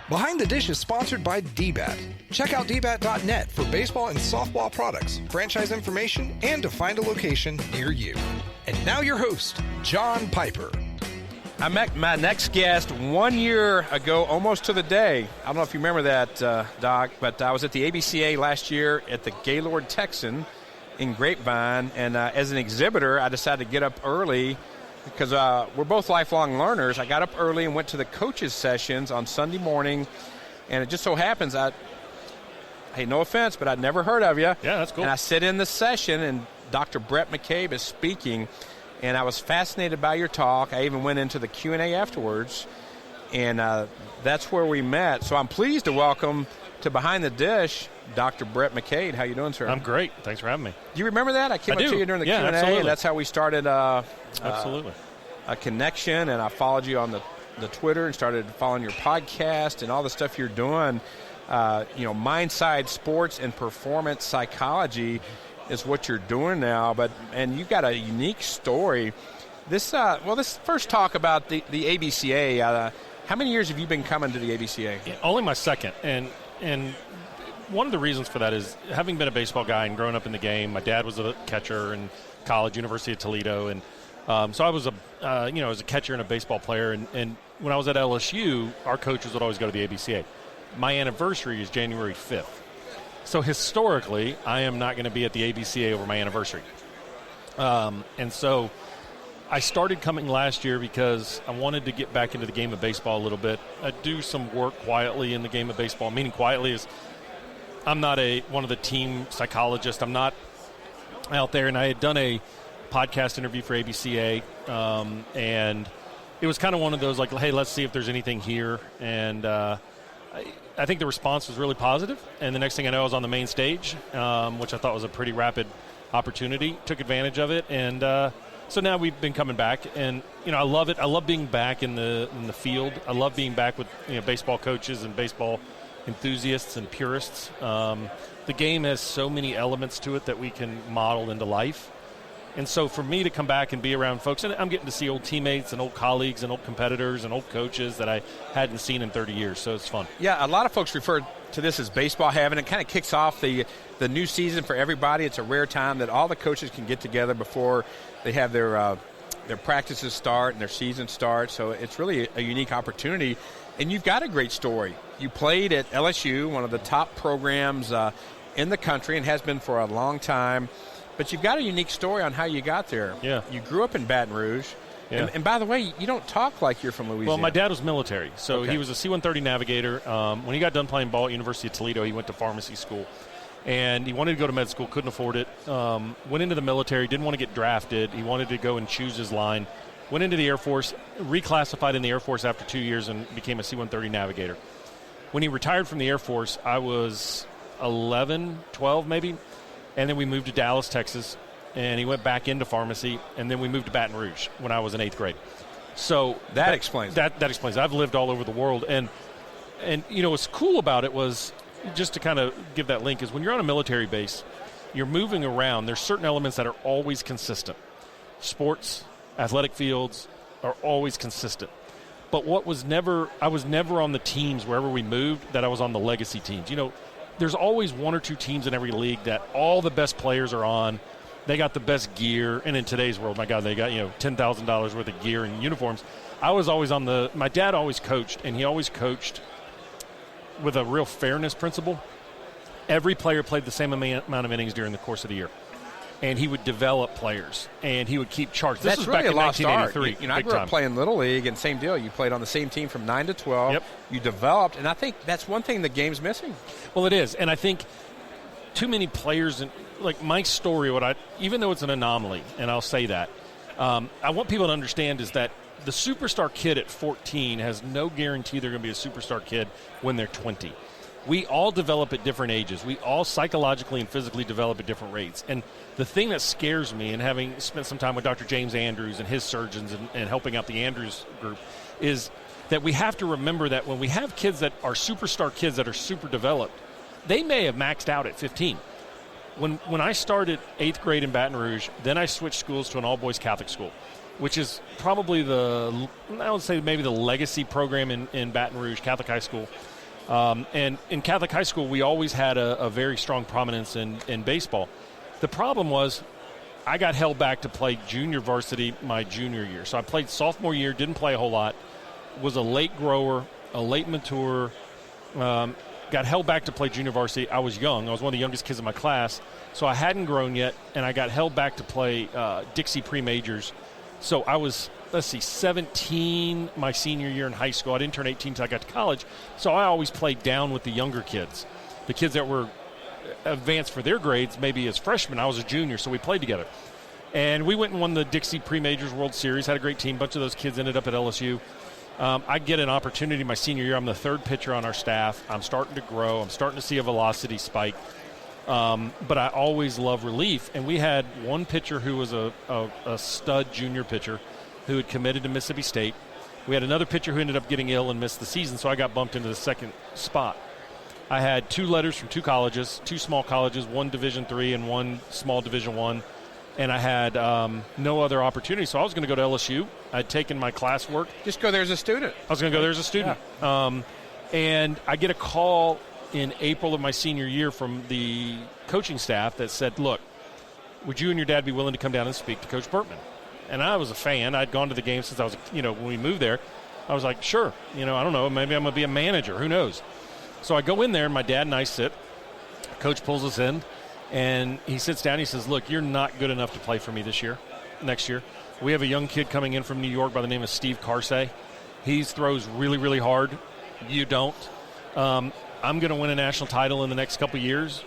Behind the Dish is sponsored by DBAT. Check out dbat.net for baseball and softball products, franchise information, and to find a location near you. And now your host, John Piper. I met my next guest 1 year ago, almost to the day. I don't know if you remember that, Doc, but I was at the ABCA last year at the Gaylord Texan in Grapevine, and as an exhibitor, I decided to get up early because we're both lifelong learners. I got up early and went to the coaches sessions on Sunday morning, and it just so happens hey, no offense, but I'd never heard of you. Yeah, that's cool. And I sit in the session, and Dr. Bhrett McCabe is speaking, and I was fascinated by your talk. I even went into the Q&A afterwards, and that's where we met. So I'm pleased to welcome to Behind the Dish Dr. Bhrett McCabe. How you doing, sir? I'm great. Thanks for having me. Do you remember that? I came up to you during the Q&A, absolutely. and that's how we started absolutely. A connection, and I followed you on the Twitter and started following your podcast and all the stuff you're doing. Mindside Sports and Performance Psychology is what you're doing now, and you've got a unique story. This first talk about the ABCA. How many years have you been coming to the ABCA? Yeah, only my second, and one of the reasons for that is having been a baseball guy and growing up in the game. My dad was a catcher in college, University of Toledo, and so I was as a catcher and a baseball player. And when I was at LSU, our coaches would always go to the ABCA. My anniversary is January 5th. So historically, I am not going to be at the ABCA over my anniversary. And so I started coming last year because I wanted to get back into the game of baseball a little bit. I do some work quietly in the game of baseball. Meaning quietly is I'm not one of the team psychologists. I'm not out there. And I had done a podcast interview for ABCA, and it was kind of one of those like, hey, let's see if there's anything here. And I think the response was really positive. And the next thing I know, I was on the main stage, which I thought was a pretty rapid opportunity. Took advantage of it, and so now we've been coming back, and I love it. I love being back in the field. I love being back with baseball coaches and baseball enthusiasts and purists. The game has so many elements to it that we can model into life. And so for me to come back and be around folks, and I'm getting to see old teammates and old colleagues and old competitors and old coaches that I hadn't seen in 30 years, so it's fun. Yeah, a lot of folks refer to this as baseball heaven. It kind of kicks off the new season for everybody. It's a rare time that all the coaches can get together before they have their practices start and their season starts, so it's really a unique opportunity. And you've got a great story. You played at LSU, one of the top programs in the country, and has been for a long time. But you've got a unique story on how you got there. Yeah. You grew up in Baton Rouge. Yeah. And by the way, you don't talk like you're from Louisiana. Well, my dad was military, so okay. He was a C-130 navigator. When he got done playing ball at University of Toledo, he went to pharmacy school. And he wanted to go to med school, couldn't afford it. Went into the military, didn't want to get drafted. He wanted to go and choose his line. Went into the Air Force, reclassified in the Air Force after 2 years and became a C-130 navigator. When he retired from the Air Force, I was 11, 12 maybe. And then we moved to Dallas, Texas, and he went back into pharmacy, and then we moved to Baton Rouge when I was in 8th grade. So that explains that explains it. I've lived all over the world, and what's cool about it was, just to kind of give that link, is when you're on a military base, you're moving around. There's certain elements that are always consistent. Sports, athletic fields are always consistent. But I was never on the teams wherever we moved that I was on the legacy teams. There's always one or two teams in every league that all the best players are on. They got the best gear. And in today's world, my God, they got, $10,000 worth of gear and uniforms. I was always my dad always coached, and he always coached with a real fairness principle. Every player played the same amount of innings during the course of the year. And he would develop players, and he would keep charts. This was really back in a lost 1983. art. I grew up playing Little League, and same deal. You played on the same team from 9 to 12. Yep. You developed, and I think that's one thing the game's missing. Well, it is, and I think too many players, like my story, even though it's an anomaly, and I'll say that, I want people to understand is that the superstar kid at 14 has no guarantee they're going to be a superstar kid when they're 20. We all develop at different ages. We all psychologically and physically develop at different rates. And the thing that scares me, and having spent some time with Dr. James Andrews and his surgeons and helping out the Andrews group, is that we have to remember that when we have kids that are superstar kids that are super developed, they may have maxed out at 15. When I started 8th grade in Baton Rouge, then I switched schools to an all-boys Catholic school, which is probably I would say maybe the legacy program in Baton Rouge, Catholic high school. And in Catholic high school, we always had a very strong prominence in baseball. The problem was I got held back to play junior varsity my junior year. So I played sophomore year, didn't play a whole lot, was a late grower, a late mature, got held back to play junior varsity. I was young. I was one of the youngest kids in my class, so I hadn't grown yet, and I got held back to play Dixie pre-majors. So I was, 17 my senior year in high school. I didn't turn 18 until I got to college, so I always played down with the younger kids, the kids that were advanced for their grades maybe as freshmen. I was a junior, so we played together. And we went and won the Dixie pre-majors World Series, had a great team. A bunch of those kids ended up at LSU. I get an opportunity my senior year. I'm the third pitcher on our staff. I'm starting to grow. I'm starting to see a velocity spike. But I always love relief. And we had one pitcher who was a stud junior pitcher who had committed to Mississippi State. We had another pitcher who ended up getting ill and missed the season, so I got bumped into the second spot. I had 2 letters from 2 colleges, 2 small colleges, one Division III and one small Division I. And I had no other opportunity, so I was going to go to LSU. I'd taken my classwork. Just go there as a student. I was going to go there as a student. Yeah. And I get a call in April of my senior year from the coaching staff that said, look, would you and your dad be willing to come down and speak to Coach Bertmen? And I was a fan. I'd gone to the game since I was, when we moved there. I was like, sure. I don't know. Maybe I'm going to be a manager. Who knows? So I go in there, and my dad and I sit. Coach pulls us in. And he sits down, he says, look, you're not good enough to play for me next year. We have a young kid coming in from New York by the name of Steve Carsey. He throws really, really hard. You don't. I'm going to win a national title in the next couple of years.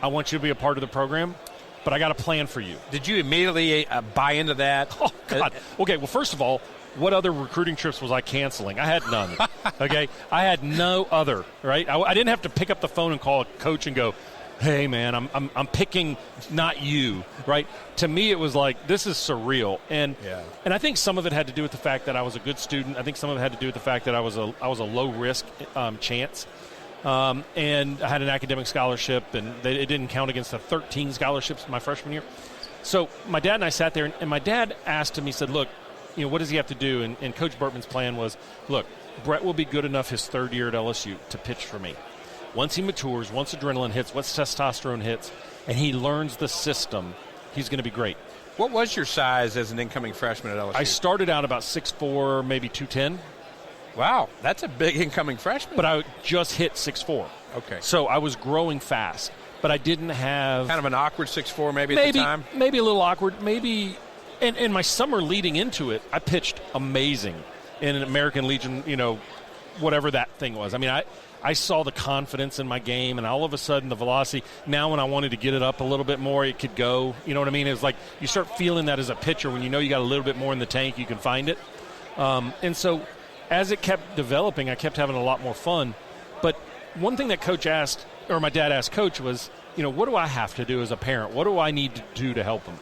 I want you to be a part of the program, but I got a plan for you. Did you immediately buy into that? Oh, God. Okay, well, first of all, what other recruiting trips was I canceling? I had none, okay? I had no other, right? I didn't have to pick up the phone and call a coach and go, hey, man, I'm picking not you, right? To me, it was like, this is surreal. And I think some of it had to do with the fact that I was a good student. I think some of it had to do with the fact that I was a low-risk chance. And I had an academic scholarship, and it didn't count against the 13 scholarships my freshman year. So my dad and I sat there, and my dad asked him, he said, look, what does he have to do? And Coach Bertman's plan was, look, Bhrett will be good enough his third year at LSU to pitch for me. Once he matures, once adrenaline hits, once testosterone hits, and he learns the system, he's going to be great. What was your size as an incoming freshman at LSU? I started out about 6'4", maybe 210. Wow, that's a big incoming freshman. But I just hit 6'4". Okay. So I was growing fast, but I didn't have... Kind of an awkward 6'4" maybe at the time? Maybe a little awkward. Maybe... And my summer leading into it, I pitched amazing in an American Legion, whatever that thing was. I mean, I saw the confidence in my game, and all of a sudden the velocity. Now when I wanted to get it up a little bit more, it could go. You know what I mean? It was like you start feeling that as a pitcher when you know you got a little bit more in the tank, you can find it. And so as it kept developing, I kept having a lot more fun. But one thing that Coach asked, or my dad asked Coach was, what do I have to do as a parent? What do I need to do to help him?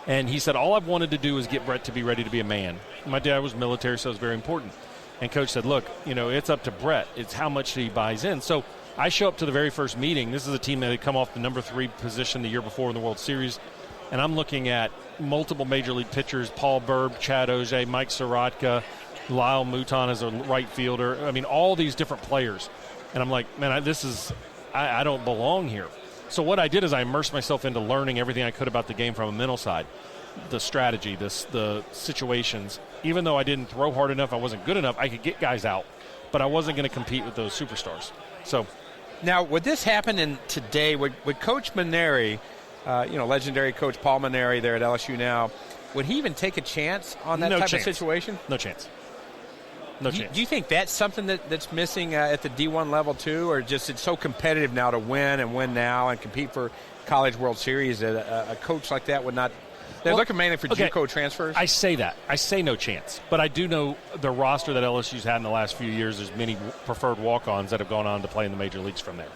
And he said, all I've wanted to do is get Bhrett to be ready to be a man. My dad was military, so it was very important. And Coach said, look, it's up to Bhrett. It's how much he buys in. So I show up to the very first meeting. This is a team that had come off the number 3 position the year before in the World Series. And I'm looking at multiple major league pitchers, Paul Burb, Chad Auger, Mike Sorotka, Lyle Mouton as a right fielder. I mean, all these different players. And I'm like, man, I don't belong here. So what I did is I immersed myself into learning everything I could about the game from a mental side, the strategy, the situations. Even though I didn't throw hard enough, I wasn't good enough, I could get guys out, but I wasn't going to compete with those superstars. So, now, would this happen in today? Would Coach Maneri, legendary Coach Paul Maneri there at LSU now, would he even take a chance on that type of situation? No chance. Do you think that's something that's missing at the D1 level too, or just it's so competitive now to win now and compete for College World Series that a coach like that would not? They're looking mainly for JUCO transfers. I say that. I say no chance. But I do know the roster that LSU's had in the last few years, there's many preferred walk-ons that have gone on to play in the major leagues from there.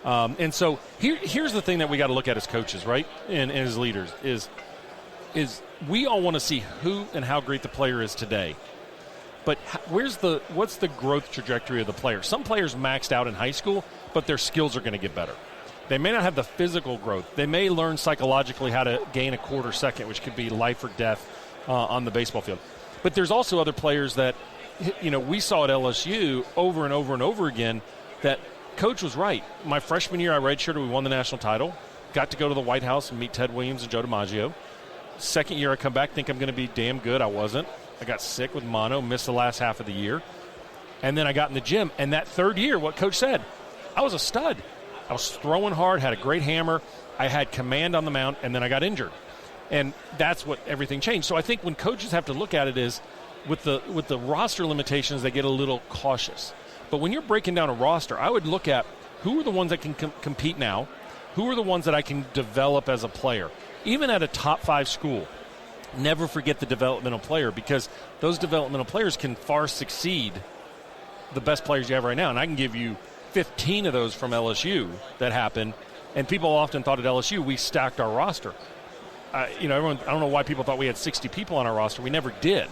And so here's the thing that we got to look at as coaches, right, and as leaders, is we all want to see who and how great the player is today. But what's the growth trajectory of the player? Some players maxed out in high school, but their skills are going to get better. They may not have the physical growth. They may learn psychologically how to gain a quarter second, which could be life or death on the baseball field. But there's also other players that, we saw at LSU over and over and over again that Coach was right. My freshman year, I redshirted. We won the national title. Got to go to the White House and meet Ted Williams and Joe DiMaggio. Second year, I come back, think I'm going to be damn good. I wasn't. I got sick with mono, missed the last half of the year. And then I got in the gym. And that third year, what Coach said, I was a stud. I was throwing hard, had a great hammer. I had command on the mound, and then I got injured. And that's what everything changed. So I think when coaches have to look at it is with the roster limitations, they get a little cautious. But when you're breaking down a roster, I would look at who are the ones that can compete now, who are the ones that I can develop as a player. Even at a top 5 school, never forget the developmental player, because those developmental players can far succeed the best players you have right now. And I can give you 15 of those from LSU that happened, and people often thought at LSU we stacked our roster. Everyone, I don't know why people thought we had 60 people on our roster. We never did.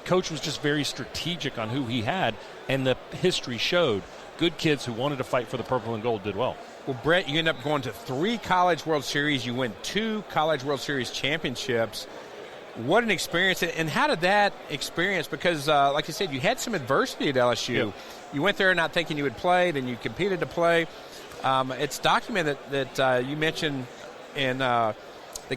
Coach was just very strategic on who he had, and the history showed good kids who wanted to fight for the purple and gold did well. Well, Bhrett, you end up going to 3 College World Series. You win 2 College World Series championships. What an experience. And how did that experience, because like you said, you had some adversity at LSU. Yep. You went there not thinking you would play, then you competed to play. It's documented that you mentioned that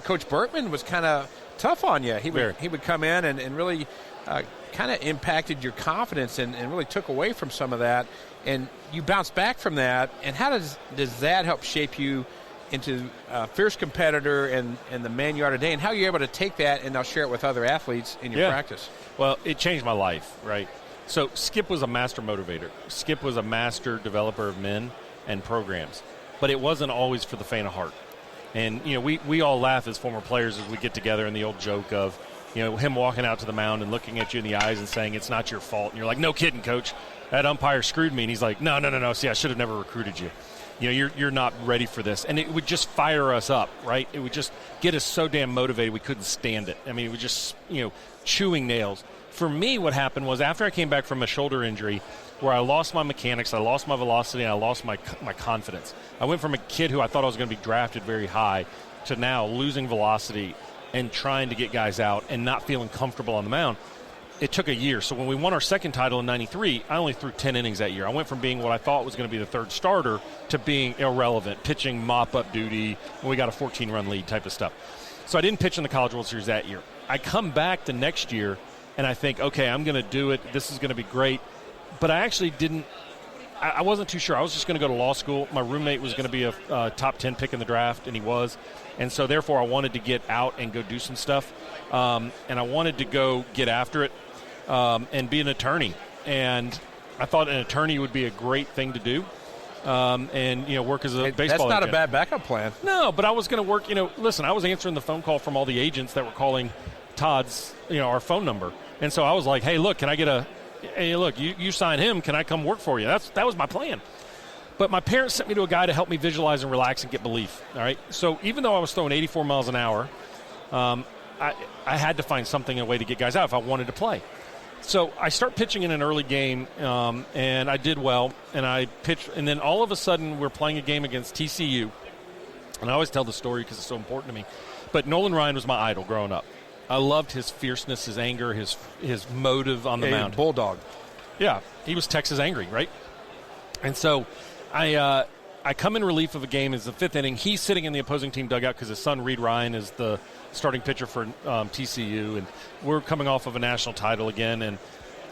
Coach Bertmen was kind of tough on you. He would come in and really kind of impacted your confidence and really took away from some of that. And you bounced back from that. And how does that help shape you into a fierce competitor and the man you are today? And how are you able to take that and now share it with other athletes in your practice? Well, it changed my life, right? So Skip was a master motivator. Skip was a master developer of men and programs. But it wasn't always for the faint of heart. And, we all laugh as former players as we get together, and the old joke of, him walking out to the mound and looking at you in the eyes and saying, it's not your fault. And you're like, no kidding, Coach. That umpire screwed me. And he's like, no. See, I should have never recruited you. You're not ready for this. And it would just fire us up, right? It would just get us so damn motivated we couldn't stand it. I mean, it was just, chewing nails. For me, what happened was after I came back from a shoulder injury where I lost my mechanics, I lost my velocity, and I lost my confidence. I went from a kid who I thought I was going to be drafted very high to now losing velocity and trying to get guys out and not feeling comfortable on the mound. It took a year. So when we won our second title in 93, I only threw 10 innings that year. I went from being what I thought was going to be the third starter to being irrelevant, pitching mop-up duty, when we got a 14-run lead type of stuff. So I didn't pitch in the College World Series that year. I come back the next year, and I think, okay, I'm going to do it. This is going to be great. But I actually didn't – I wasn't too sure. I was just going to go to law school. My roommate was going to be a top 10 pick in the draft, and he was. And so, therefore, I wanted to get out and go do some stuff. And I wanted to go get after it and be an attorney. And I thought an attorney would be a great thing to do. And work as a baseball That's not agent. a bad backup plan. No, but I was going to work, listen, I was answering the phone call from all the agents that were calling Todd's, our phone number. And so I was like, hey, look, you sign him, can I come work for you? That was my plan. But my parents sent me to a guy to help me visualize and relax and get belief, all right? So even though I was throwing 84 miles an hour, I had to find something, a way to get guys out if I wanted to play. So I start pitching in an early game, and I did well, and I pitched, and then all of a sudden we're playing a game against TCU, and I always tell the story because it's so important to me, but Nolan Ryan was my idol growing up. I loved his fierceness, his anger, his motive on the mound. Bulldog. Yeah, he was Texas angry, right? And so I come in relief of a game as the 5th inning. He's sitting in the opposing team dugout because his son, Reed Ryan, is the starting pitcher for TCU. And we're coming off of a national title again.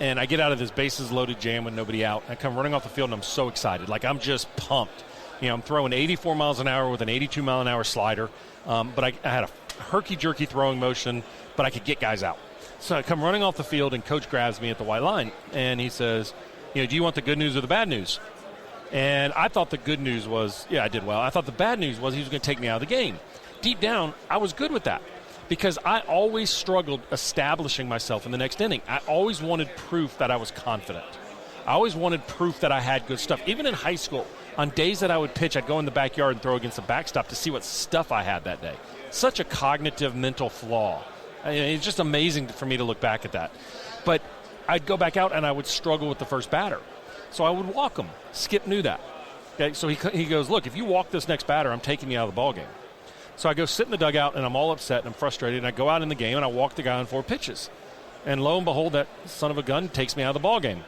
And I get out of this bases-loaded jam with nobody out. I come running off the field, and I'm so excited. Like, I'm just pumped. I'm throwing 84 miles an hour with an 82-mile-an-hour slider. But I had a herky-jerky throwing motion, but I could get guys out. So I come running off the field, and Coach grabs me at the white line. And he says, do you want the good news or the bad news? And I thought the good news was, I did well. I thought the bad news was he was going to take me out of the game. Deep down, I was good with that because I always struggled establishing myself in the next inning. I always wanted proof that I was confident. I always wanted proof that I had good stuff. Even in high school, on days that I would pitch, I'd go in the backyard and throw against the backstop to see what stuff I had that day. Such a cognitive mental flaw. It's just amazing for me to look back at that. But I'd go back out and I would struggle with the first batter. So I would walk him. Skip knew that. Okay, so he goes, look, if you walk this next batter, I'm taking you out of the ball game. So I go sit in the dugout, and I'm all upset, and I'm frustrated, and I go out in the game, and I walk the guy on 4 pitches. And lo and behold, that son of a gun takes me out of the ball game.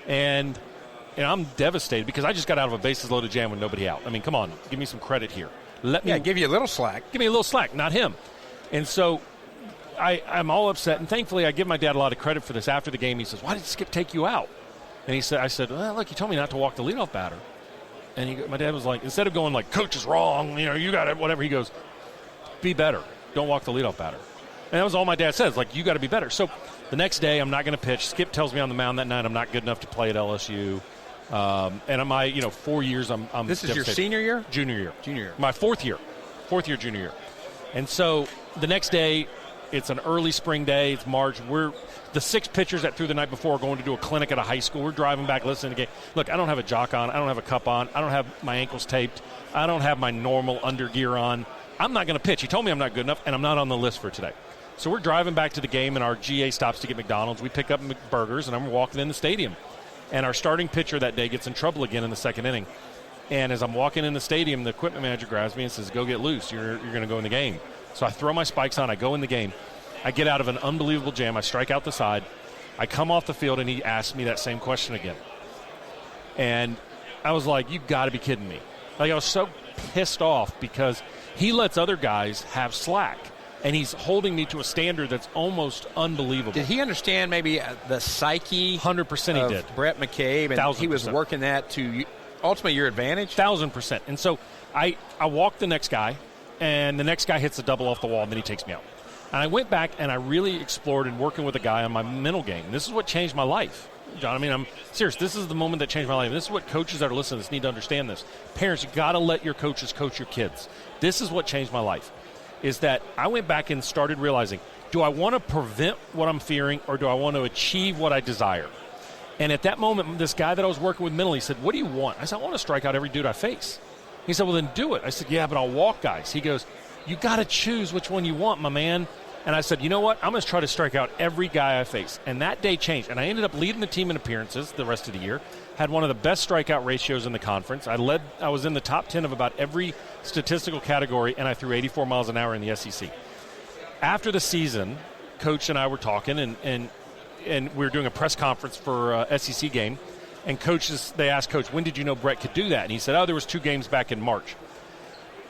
And I'm devastated because I just got out of a bases-loaded jam with nobody out. I mean, come on, give me some credit here. Give you a little slack. Give me a little slack, not him. And so I'm all upset, and thankfully I give my dad a lot of credit for this. After the game, he says, why did Skip take you out? And I said, well, look, you told me not to walk the leadoff batter. And my dad was like, instead of going like, coach is wrong, you got it, whatever, he goes, be better. Don't walk the leadoff batter. And that was all my dad says, like, you got to be better. So the next day, I'm not going to pitch. Skip tells me on the mound that night I'm not good enough to play at LSU. And 4 years, I'm This is your senior year? Junior year. Junior year. My fourth year, junior year. And so the next day, it's an early spring day. It's March. The 6 pitchers that threw the night before are going to do a clinic at a high school. We're driving back, listening to the game. Look, I don't have a jock on. I don't have a cup on. I don't have my ankles taped. I don't have my normal undergear on. I'm not going to pitch. He told me I'm not good enough, and I'm not on the list for today. So we're driving back to the game, and our GA stops to get McDonald's. We pick up burgers, and I'm walking in the stadium. And our starting pitcher that day gets in trouble again in the second inning. And as I'm walking in the stadium, the equipment manager grabs me and says, go get loose. You're going to go in the game. So I throw my spikes on. I go in the game. I get out of an unbelievable jam. I strike out the side. I come off the field, and he asks me that same question again. And I was like, you got to be kidding me. Like, I was so pissed off because he lets other guys have slack. And he's holding me to a standard that's almost unbelievable. Did he understand maybe the psyche 100% he did. Bhrett McCabe, and 1,000%. he was working that to ultimately your advantage? 1,000%. And so I walk the next guy, and the next guy hits a double off the wall, and then he takes me out. And I went back, and I really explored in working with a guy on my mental game. This is what changed my life, John. I mean, I'm serious. This is the moment that changed my life. This is what coaches that are listening to this need to understand this. Parents, you got to let your coaches coach your kids. This is what changed my life. Is that I went back and started realizing, do I want to prevent what I'm fearing or do I want to achieve what I desire? And at that moment, this guy that I was working with mentally said, what do you want? I said, I want to strike out every dude I face. He said, well, then do it. I said, yeah, but I'll walk guys. He goes, you got to choose which one you want, my man. And I said, you know what? I'm going to try to strike out every guy I face. And that day changed. And I ended up leading the team in appearances the rest of the year. Had one of the best strikeout ratios in the conference. I was in the top 10 of about every statistical category, and I threw 84 miles an hour in the SEC. After the season, Coach and I were talking, and we were doing a press conference for a SEC game. And they asked Coach, when did you know Bhrett could do that? And he said, there was 2 games back in March.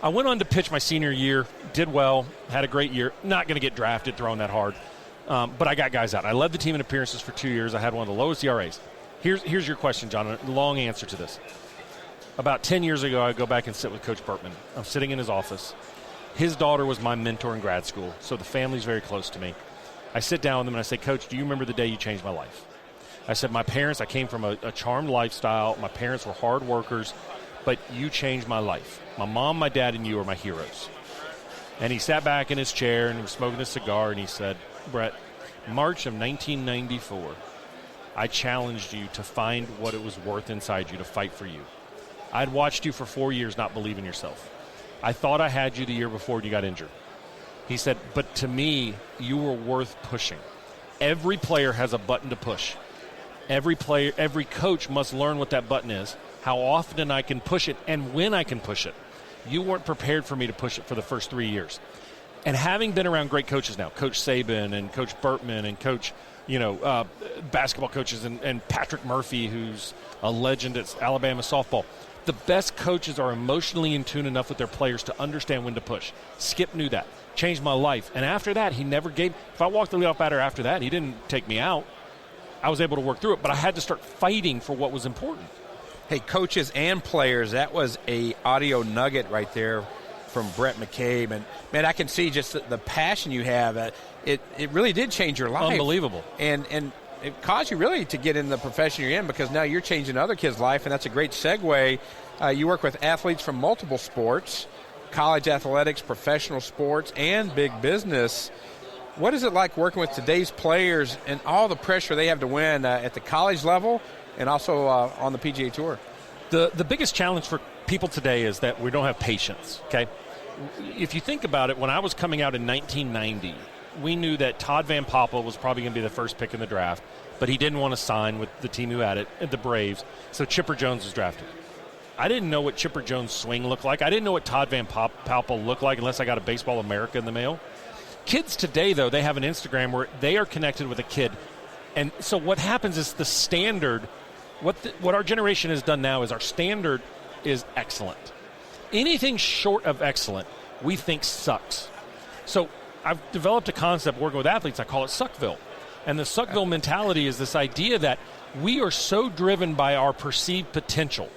I went on to pitch my senior year, did well, had a great year. Not going to get drafted throwing that hard, but I got guys out. I led the team in appearances for 2 years. I had one of the lowest ERAs. Here's your question, John, a long answer to this. About 10 years ago, I go back and sit with Coach Bertmen. I'm sitting in his office. His daughter was my mentor in grad school, so the family's very close to me. I sit down with him and I say, Coach, do you remember the day you changed my life? I said, my parents, I came from a charmed lifestyle. My parents were hard workers, but you changed my life. My mom, my dad, and you are my heroes. And he sat back in his chair and was smoking a cigar, and he said, Bhrett, March of 1994, I challenged you to find what it was worth inside you to fight for you. I'd watched you for 4 years not believe in yourself. I thought I had you the year before you got injured. He said, but to me, you were worth pushing. Every player has a button to push. Every coach must learn what that button is, how often I can push it, and when I can push it. You weren't prepared for me to push it for the first 3 years. And having been around great coaches now, Coach Saban and Coach Bertmen and Coach basketball coaches and Patrick Murphy, who's a legend at Alabama softball. The best coaches are emotionally in tune enough with their players to understand when to push. Skip knew that. Changed my life. And after that, he never gave – if I walked the leadoff batter after that, he didn't take me out. I was able to work through it, but I had to start fighting for what was important. Hey, coaches and players, that was a audio nugget right there from Bhrett McCabe. And, man, I can see just the passion you have. It really did change your life. Unbelievable. And it caused you really to get in the profession you're in because now you're changing other kids' life, and that's a great segue. You work with athletes from multiple sports, college athletics, professional sports, and big business. What is it like working with today's players and all the pressure they have to win at the college level and also on the PGA Tour? The biggest challenge for people today is that we don't have patience, okay? If you think about it, when I was coming out in 1990, we knew that Todd Van Poppel was probably going to be the first pick in the draft, but he didn't want to sign with the team who had it, the Braves, so Chipper Jones was drafted. I didn't know what Chipper Jones' swing looked like. I didn't know what Todd Van Poppel looked like unless I got a Baseball America in the mail. Kids today, though, they have an Instagram where they are connected with a kid. And so what happens is the standard, what our generation has done now is our standard is excellent. Anything short of excellent, we think sucks. So I've developed a concept working with athletes. I call it Suckville. And the Suckville mentality is this idea that we are so driven by our perceived potential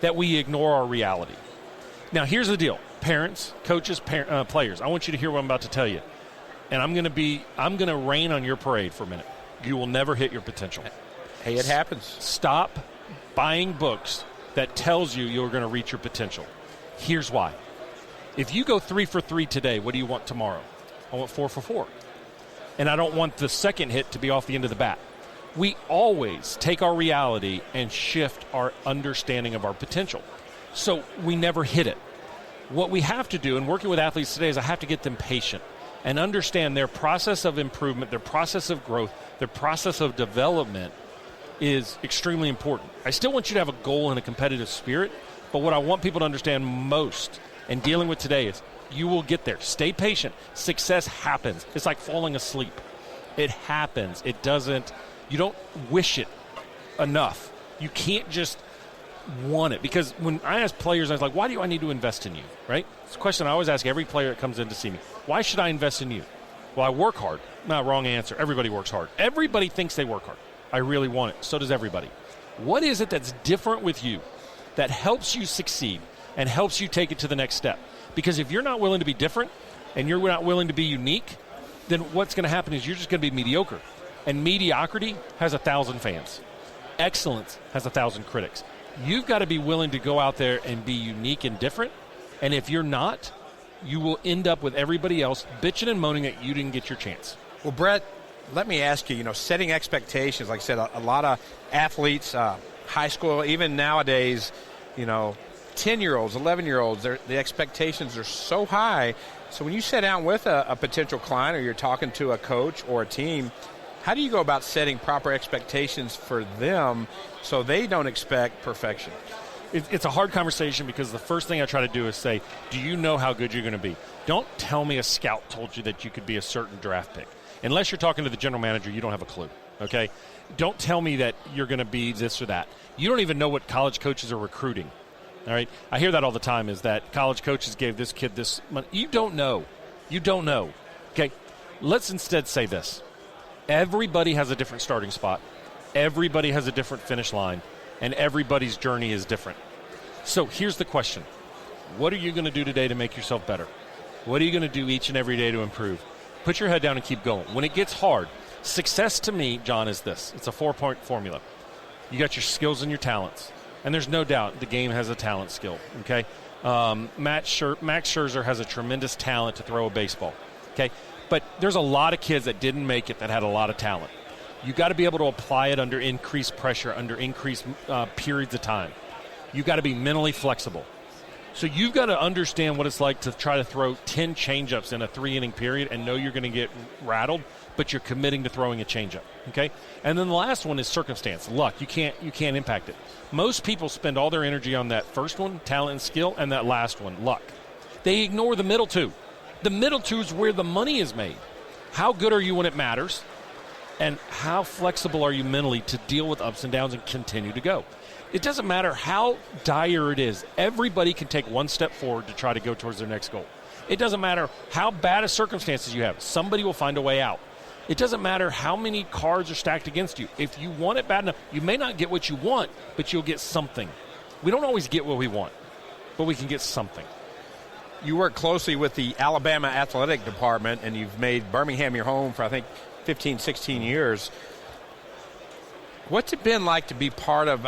that we ignore our reality. Now, here's the deal. Parents, coaches, players, I want you to hear what I'm about to tell you. And I'm going to rain on your parade for a minute. You will never hit your potential. Hey, it happens. Stop buying books that tells you you're going to reach your potential. Here's why. If you go 3 for 3 today, what do you want tomorrow? I want 4 for 4. And I don't want the second hit to be off the end of the bat. We always take our reality and shift our understanding of our potential. So we never hit it. What we have to do in working with athletes today is I have to get them patient and understand their process of improvement, their process of growth, their process of development is extremely important. I still want you to have a goal and a competitive spirit, but what I want people to understand most and dealing with today is you will get there. Stay patient. Success happens. It's like falling asleep. It happens. It doesn't, you don't wish it enough. You can't just want it. Because when I ask players, I was like, why do I need to invest in you, right? It's a question I always ask every player that comes in to see me. Why should I invest in you? Well, I work hard. No, wrong answer. Everybody works hard. Everybody thinks they work hard. I really want it. So does everybody. What is it that's different with you that helps you succeed and helps you take it to the next step? Because if you're not willing to be different and you're not willing to be unique, then what's going to happen is you're just going to be mediocre. And mediocrity has 1,000 fans. Excellence has 1,000 critics. You've got to be willing to go out there and be unique and different. And if you're not, you will end up with everybody else bitching and moaning that you didn't get your chance. Well, Bhrett, let me ask you, setting expectations, like I said, a lot of athletes, high school, even nowadays, 10-year-olds, 11-year-olds, the expectations are so high. So when you sit down with a potential client or you're talking to a coach or a team, how do you go about setting proper expectations for them so they don't expect perfection? It's a hard conversation because the first thing I try to do is say, do you know how good you're going to be? Don't tell me a scout told you that you could be a certain draft pick. Unless you're talking to the general manager, you don't have a clue, okay? Don't tell me that you're going to be this or that. You don't even know what college coaches are recruiting, all right? I hear that all the time is that college coaches gave this kid this money. You don't know. You don't know, okay? Let's instead say this. Everybody has a different starting spot. Everybody has a different finish line, and everybody's journey is different. So here's the question. What are you going to do today to make yourself better? What are you going to do each and every day to improve? Put your head down and keep going. When it gets hard, success to me, John, is this. It's a 4-point formula. You got your skills and your talents. And there's no doubt the game has a talent skill, okay? Max Scherzer has a tremendous talent to throw a baseball, okay? But there's a lot of kids that didn't make it that had a lot of talent. You got to be able to apply it under increased pressure, under increased periods of time. You got to be mentally flexible. So you've got to understand what it's like to try to throw 10 changeups in a 3-inning period and know you're going to get rattled, but you're committing to throwing a changeup, okay? And then the last one is circumstance, luck. You can't impact it. Most people spend all their energy on that first one, talent and skill, and that last one, luck. They ignore the middle two. The middle two is where the money is made. How good are you when it matters? And how flexible are you mentally to deal with ups and downs and continue to go? It doesn't matter how dire it is. Everybody can take one step forward to try to go towards their next goal. It doesn't matter how bad of circumstances you have. Somebody will find a way out. It doesn't matter how many cards are stacked against you. If you want it bad enough, you may not get what you want, but you'll get something. We don't always get what we want, but we can get something. You work closely with the Alabama Athletic Department, and you've made Birmingham your home for, I think, 15, 16 years. What's it been like to be part of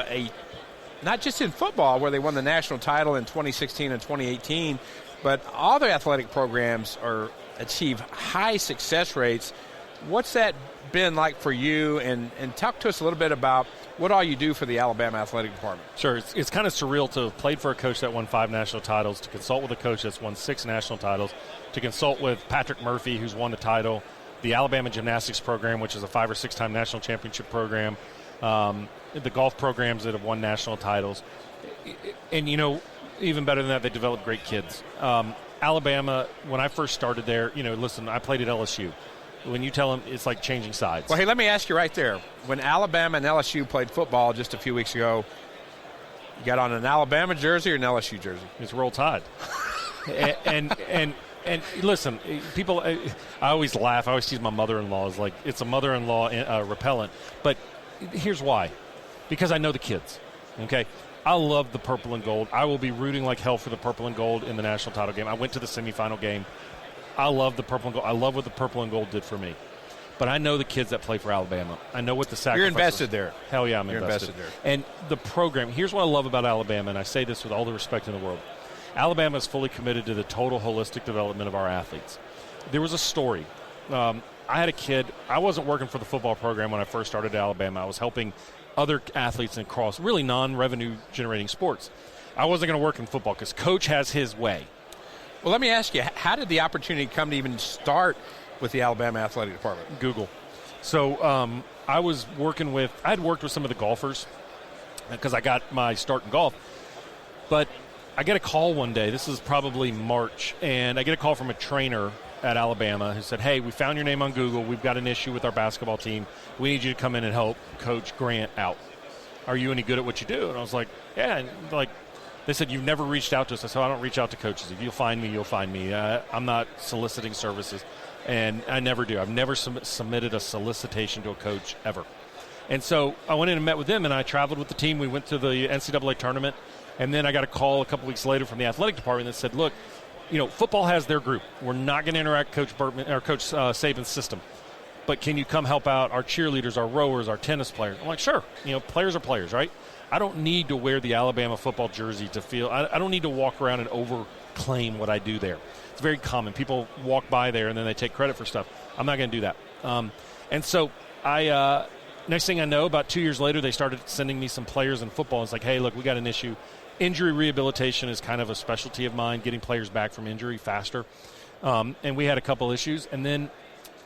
not just in football, where they won the national title in 2016 and 2018, but all their athletic programs achieve high success rates. What's that been like for you? And talk to us a little bit about what all you do for the Alabama Athletic Department. Sure. It's kind of surreal to have played for a coach that won 5 national titles, to consult with a coach that's won 6 national titles, to consult with Patrick Murphy, who's won a title, the Alabama gymnastics program, which is a 5 or 6-time national championship program, the golf programs that have won national titles. And, even better than that, they develop great kids. Alabama, when I first started there, listen, I played at LSU. When you tell them, it's like changing sides. Well, hey, let me ask you right there. When Alabama and LSU played football just a few weeks ago, you got on an Alabama jersey or an LSU jersey? It's Roll Tide. and listen, people, I always laugh. I always tease my mother-in-law. It's like, it's a mother-in-law repellent. But here's why. Because I know the kids, okay? I love the purple and gold. I will be rooting like hell for the purple and gold in the national title game. I went to the semifinal game. I love the purple and gold. I love what the purple and gold did for me. But I know the kids that play for Alabama. I know what the sacrifice. You're invested there. Hell yeah, You're invested there. And the program, here's what I love about Alabama, and I say this with all the respect in the world. Alabama is fully committed to the total holistic development of our athletes. There was a story. I had a kid. I wasn't working for the football program when I first started at Alabama. I was helping other athletes across really non-revenue generating sports. I wasn't going to work in football because Coach has his way. Well, let me ask you, how did the opportunity come to even start with the Alabama Athletic Department? Google. So I had worked with some of the golfers because I got my start in golf. But I get a call one day, this is probably March, and I get a call from a trainer at Alabama who said, hey, we found your name on Google. We've got an issue with our basketball team. We need you to come in and help Coach Grant out. Are you any good at what you do? And I was like, yeah. And they said, you've never reached out to us. I said, I don't reach out to coaches. If you'll find me, you'll find me. I'm not soliciting services, and I never do. I've never submitted a solicitation to a coach ever. And so I went in and met with them, and I traveled with the team. We went to the NCAA tournament, and then I got a call a couple weeks later from the athletic department that said, look, football has their group. We're not going to interact with Coach Bertmen or Coach Saban's system. But can you come help out our cheerleaders, our rowers, our tennis players? I'm like, sure. Players are players, right? I don't need to wear the Alabama football jersey to feel – I don't need to walk around and overclaim what I do there. It's very common. People walk by there and then they take credit for stuff. I'm not going to do that. And so I next thing I know, about 2 years later, they started sending me some players in football. It's like, hey, look, we got an issue. Injury rehabilitation is kind of a specialty of mine, getting players back from injury faster. And we had a couple issues. And then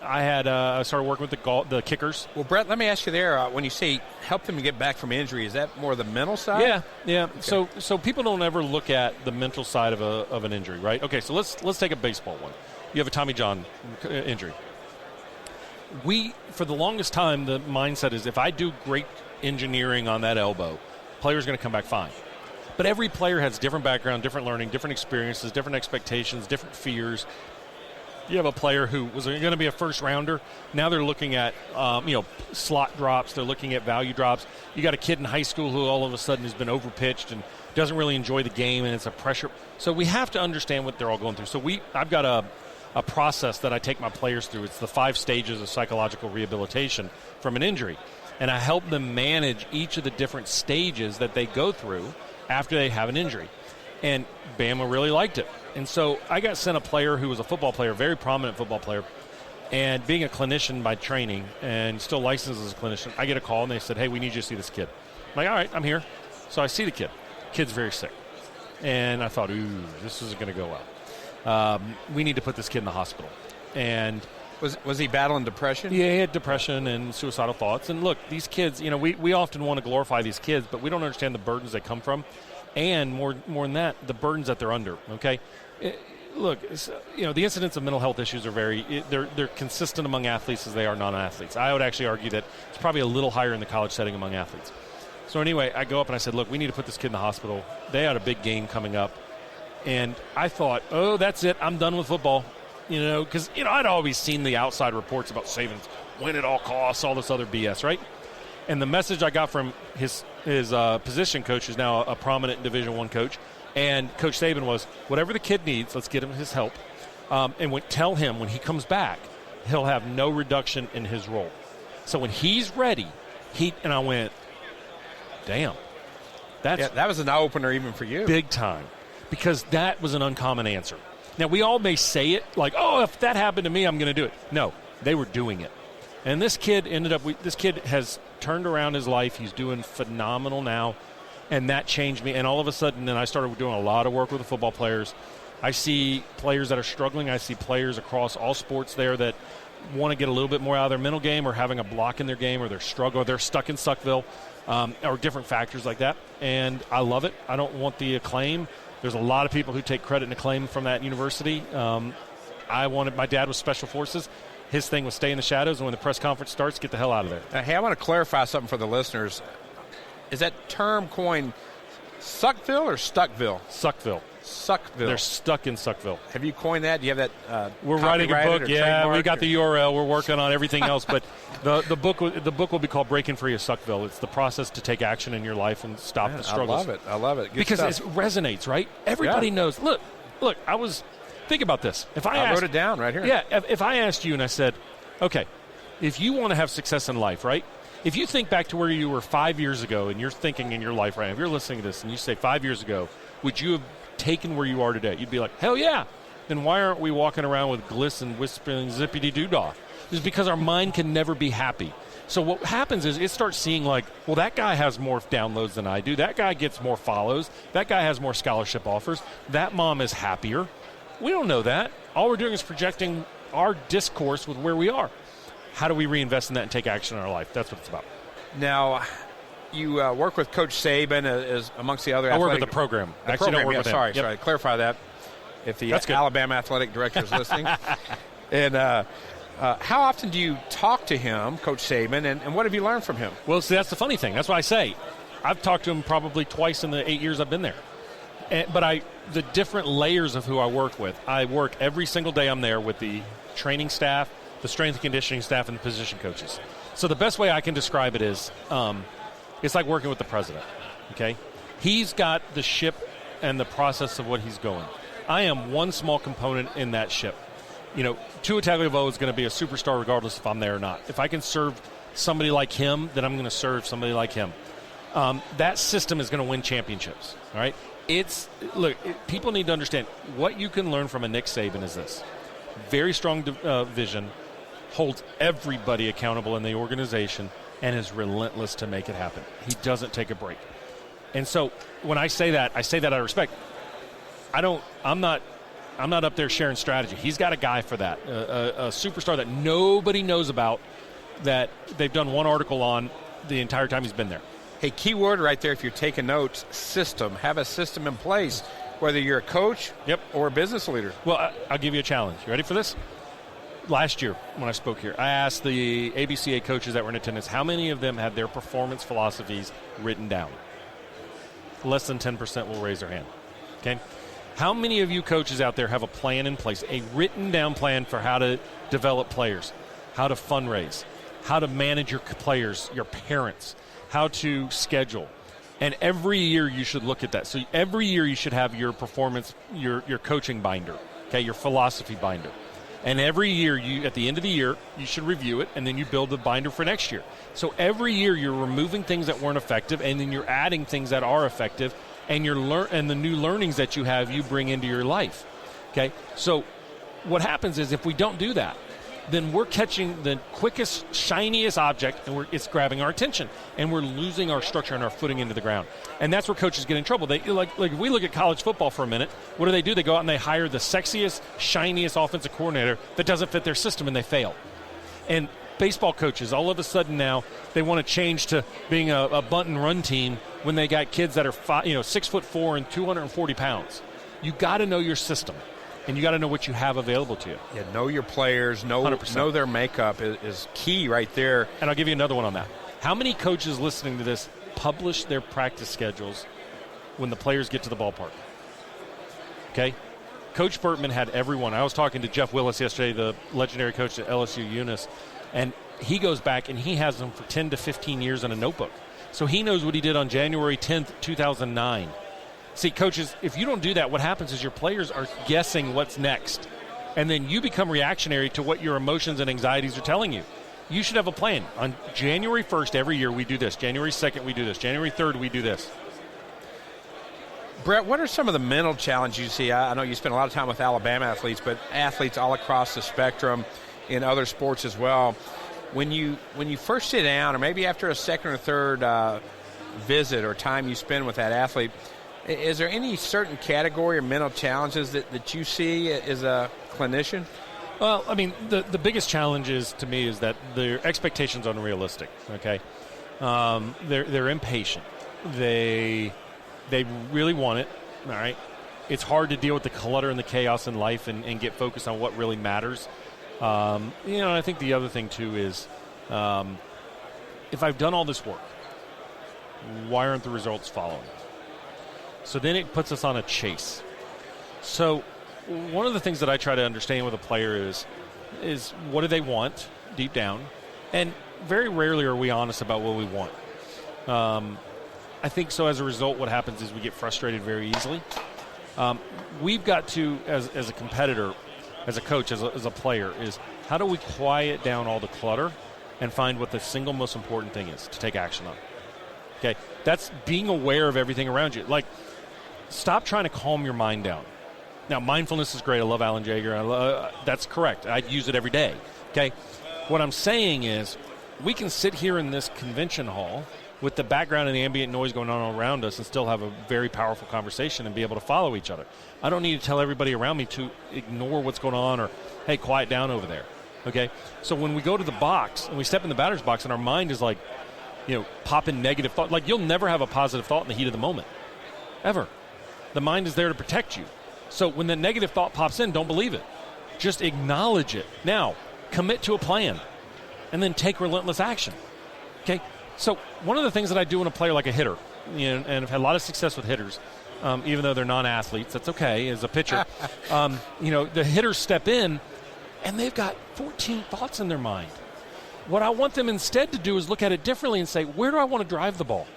I started working with the kickers. Well, Bhrett, let me ask you there. When you say help them get back from injury, is that more the mental side? Yeah. Okay. So people don't ever look at the mental side of an injury, right? Okay, so let's take a baseball one. You have a Tommy John injury. For the longest time, the mindset is if I do great engineering on that elbow, player's going to come back fine. But every player has different background, different learning, different experiences, different expectations, different fears. You have a player who was going to be a first-rounder. Now they're looking at, slot drops. They're looking at value drops. You got a kid in high school who all of a sudden has been overpitched and doesn't really enjoy the game, and it's a pressure. So we have to understand what they're all going through. So I've got a process that I take my players through. It's the 5 stages of psychological rehabilitation from an injury. And I help them manage each of the different stages that they go through after they have an injury. And Bama really liked it. And so I got sent a player who was a football player, very prominent football player, and being a clinician by training and still licensed as a clinician, I get a call and they said, hey, we need you to see this kid. I'm like, all right, I'm here. So I see the kid. Kid's very sick. And I thought, ooh, this isn't going to go well. We need to put this kid in the hospital. And was he battling depression? Yeah, he had depression and suicidal thoughts. And look, these kids, we often want to glorify these kids, but we don't understand the burdens they come from. And more than that, the burdens that they're under, okay? Look, the incidence of mental health issues are they're consistent among athletes as they are non-athletes. I would actually argue that it's probably a little higher in the college setting among athletes. So anyway, I go up and I said, look, we need to put this kid in the hospital. They had a big game coming up. And I thought, oh, that's it. I'm done with football. Because, I'd always seen the outside reports about Saban win at all costs, all this other BS, right? And the message I got from his position coach, who's now a prominent Division I coach, and Coach Saban was, whatever the kid needs, let's get him his help. And tell him when he comes back, he'll have no reduction in his role. So when he's ready, and I went, damn. That was an eye-opener even for you. Big time. Because that was an uncommon answer. Now, we all may say it like, oh, if that happened to me, I'm going to do it. No, they were doing it. And this kid this kid has turned around his life. He's doing phenomenal now. And that changed me. And all of a sudden, then I started doing a lot of work with the football players. I see players that are struggling. I see players across all sports there that want to get a little bit more out of their mental game or having a block in their game or they're struggling, they're stuck in Suckville, or different factors like that. And I love it. I don't want the acclaim. There's a lot of people who take credit and acclaim from that university. My dad was Special Forces. His thing was stay in the shadows, and when the press conference starts, get the hell out of there. Hey, I want to clarify something for the listeners. Is that term coined Suckville or Stuckville? Suckville. Suckville. They're stuck in Suckville. Have you coined that? Do you have that? We're writing a book. Yeah, we got the URL. We're working on everything else, but the book will be called "Breaking Free of Suckville." It's the process to take action in your life and stop the struggles. I love it. Good because stuff. it resonates, right? Everybody knows. Look. Think about this. I wrote it down right here. Yeah. If I asked you and I said, okay, if you want to have success in life, right? If you think back to where you were 5 years ago and you're thinking in your life right now, if you're listening to this and you say 5 years ago, would you have taken where you are today? You'd be like, hell yeah. Then why aren't we walking around with gliss and whispering zippity-doo-dah? It's because our mind can never be happy. So what happens is it starts seeing like, well, that guy has more downloads than I do. That guy gets more follows. That guy has more scholarship offers. That mom is happier. We don't know that. All we're doing is projecting our discourse with where we are. How do we reinvest in that and take action in our life? That's what it's about. Now, you work with Coach Saban as amongst the other I work with the program. I actually don't work with him. Sorry. Clarify that if the Alabama athletic director is listening. And how often do you talk to him, Coach Saban, and what have you learned from him? Well, see, that's the funny thing. That's why I say I've talked to him probably twice in the 8 years I've been there. But the different layers of who I work with, I work every single day I'm there with the training staff, the strength and conditioning staff, and the position coaches. So the best way I can describe it is it's like working with the president, okay? He's got the ship and the process of what he's going. I am one small component in that ship. You know, Tua Tagovailoa is going to be a superstar regardless if I'm there or not. If I can serve somebody like him, then I'm going to serve somebody like him. That system is going to win championships, all right? People need to understand what you can learn from a Nick Saban is this. Very strong vision, holds everybody accountable in the organization, and is relentless to make it happen. He doesn't take a break. And so when I say that out of respect. I'm not up there sharing strategy. He's got a guy for that, a superstar that nobody knows about, that they've done one article on the entire time he's been there. Hey, key word right there if you're taking notes, system. Have a system in place, whether you're a coach or a business leader. Well, I'll give you a challenge. You ready for this? Last year when I spoke here, I asked the ABCA coaches that were in attendance, how many of them had their performance philosophies written down? Less than 10% will raise their hand. Okay? How many of you coaches out there have a plan in place, a written down plan for how to develop players, how to fundraise, how to manage your players, your parents, how to schedule? And every year you should look at that. So every year you should have your performance, your coaching binder, okay, your philosophy binder. And every year, at the end of the year, you should review it, and then you build the binder for next year. So every year you're removing things that weren't effective, and then you're adding things that are effective, and and the new learnings that you have, you bring into your life. Okay? So what happens is if we don't do that, then we're catching the quickest, shiniest object, and it's grabbing our attention, and we're losing our structure and our footing into the ground. And that's where coaches get in trouble. They like if we look at college football for a minute, what do? They go out and they hire the sexiest, shiniest offensive coordinator that doesn't fit their system, and they fail. And baseball coaches, all of a sudden now, they want to change to being a bunt and run team when they got kids that are 6'4" and 240 pounds. You got to know your system. And you got to know what you have available to you. Yeah, know your players, know their makeup is key right there. And I'll give you another one on that. How many coaches listening to this publish their practice schedules when the players get to the ballpark? Okay? Coach Bertmen had everyone. I was talking to Jeff Willis yesterday, the legendary coach at LSU Eunice, and he goes back and he has them for 10 to 15 years in a notebook. So he knows what he did on January 10th, 2009. See, coaches, if you don't do that, what happens is your players are guessing what's next. And then you become reactionary to what your emotions and anxieties are telling you. You should have a plan. On January 1st, every year we do this. January 2nd, we do this. January 3rd, we do this. Bhrett, what are some of the mental challenges you see? I know you spend a lot of time with Alabama athletes, but athletes all across the spectrum in other sports as well. When you first sit down, or maybe after a second or third visit or time you spend with that athlete, is there any certain category or mental challenges that you see as a clinician? Well, I mean, the biggest challenge is, to me, is that their expectations are unrealistic, okay? They're impatient. They really want it, all right? It's hard to deal with the clutter and the chaos in life and get focused on what really matters. I think the other thing, too, is if I've done all this work, why aren't the results following? So then it puts us on a chase. So one of the things that I try to understand with a player is what do they want deep down? And very rarely are we honest about what we want. I think so as a result, what happens is we get frustrated very easily. We've got to, as a competitor, as a coach, as a player, is how do we quiet down all the clutter and find what the single most important thing is to take action on? Okay, that's being aware of everything around you. Like, stop trying to calm your mind down. Now, mindfulness is great. I love Alan Jaeger. That's correct. I use it every day. Okay, what I'm saying is we can sit here in this convention hall with the background and the ambient noise going on around us and still have a very powerful conversation and be able to follow each other. I don't need to tell everybody around me to ignore what's going on or, hey, quiet down over there. Okay, so when we go to the box and we step in the batter's box and our mind is like, popping negative thought. Like, you'll never have a positive thought in the heat of the moment, ever. The mind is there to protect you. So when the negative thought pops in, don't believe it. Just acknowledge it. Now, commit to a plan, and then take relentless action. Okay? So one of the things that I do in a player like a hitter, and I've had a lot of success with hitters, even though they're non-athletes, that's okay as a pitcher. The hitters step in, and they've got 14 thoughts in their mind. What I want them instead to do is look at it differently and say, where do I want to drive the ball?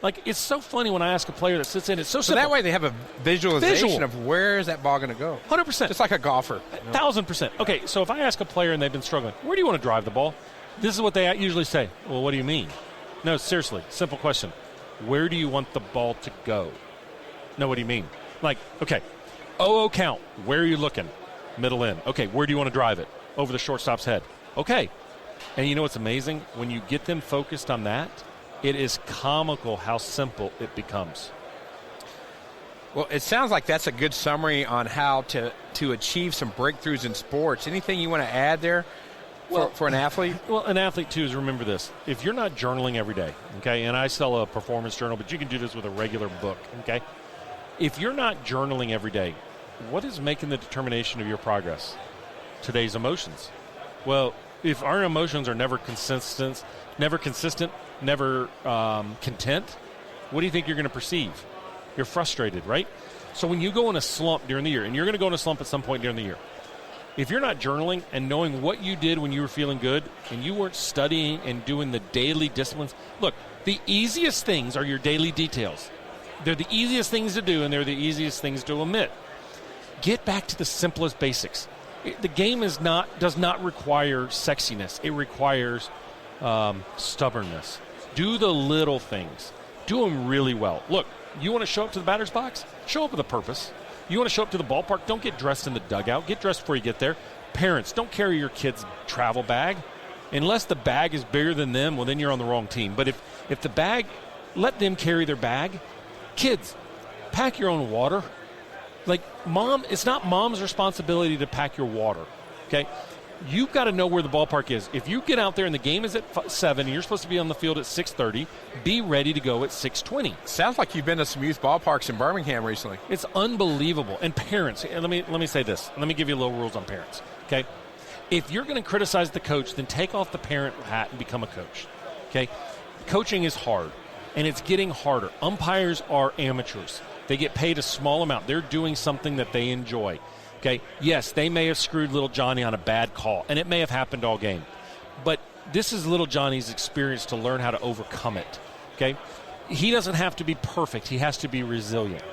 Like, it's so funny when I ask a player that sits in. It's so simple. So that way they have a visualization of where is that ball going to go. 100%. Just like a golfer. 1,000%. Okay, so if I ask a player and they've been struggling, where do you want to drive the ball? This is what they usually say. Well, what do you mean? No, seriously, simple question. Where do you want the ball to go? No, what do you mean? Like, okay, 0-0 count. Where are you looking? Middle in. Okay, where do you want to drive it? Over the shortstop's head. Okay. And you know what's amazing? When you get them focused on that, it is comical how simple it becomes. Well, it sounds like that's a good summary on how to achieve some breakthroughs in sports. Anything you want to add there for an athlete? Well, an athlete, too, is remember this. If you're not journaling every day, okay, and I sell a performance journal, but you can do this with a regular book, okay? If you're not journaling every day, what is making the determination of your progress? Today's emotions. Well, if our emotions are never consistent, never content, what do you think you're going to perceive? You're frustrated, right? So when you go in a slump during the year, and you're going to go in a slump at some point during the year, if you're not journaling and knowing what you did when you were feeling good and you weren't studying and doing the daily disciplines, look, the easiest things are your daily details. They're the easiest things to do, and they're the easiest things to omit. Get back to the simplest basics. The game does not require sexiness. It requires stubbornness. Do the little things. Do them really well. Look, you want to show up to the batter's box? Show up with a purpose. You want to show up to the ballpark? Don't get dressed in the dugout. Get dressed before you get there. Parents, don't carry your kid's travel bag. Unless the bag is bigger than them, well, then you're on the wrong team. But if the bag, let them carry their bag. Kids, pack your own water. Like, mom, it's not mom's responsibility to pack your water, okay? You've got to know where the ballpark is. If you get out there and the game is at 7 and you're supposed to be on the field at 6:30, be ready to go at 6:20. Sounds like you've been to some youth ballparks in Birmingham recently. It's unbelievable. And parents, let me say this. Let me give you a little rules on parents, okay? If you're going to criticize the coach, then take off the parent hat and become a coach, okay? Coaching is hard, and it's getting harder. Umpires are amateurs. They get paid a small amount. They're doing something that they enjoy. Okay, yes, they may have screwed little Johnny on a bad call, and it may have happened all game. But this is little Johnny's experience to learn how to overcome it. Okay, he doesn't have to be perfect. He has to be resilient.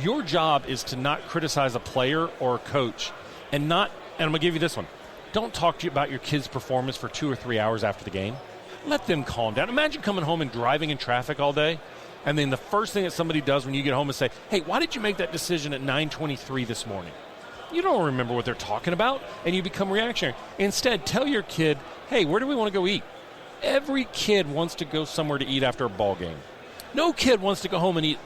Your job is to not criticize a player or a coach, and I'm going to give you this one. Don't talk to you about your kid's performance for 2 or 3 hours after the game. Let them calm down. Imagine coming home and driving in traffic all day. And then the first thing that somebody does when you get home is say, hey, why did you make that decision at 9:23 this morning? You don't remember what they're talking about, and you become reactionary. Instead, tell your kid, hey, where do we want to go eat? Every kid wants to go somewhere to eat after a ball game. No kid wants to go home and eat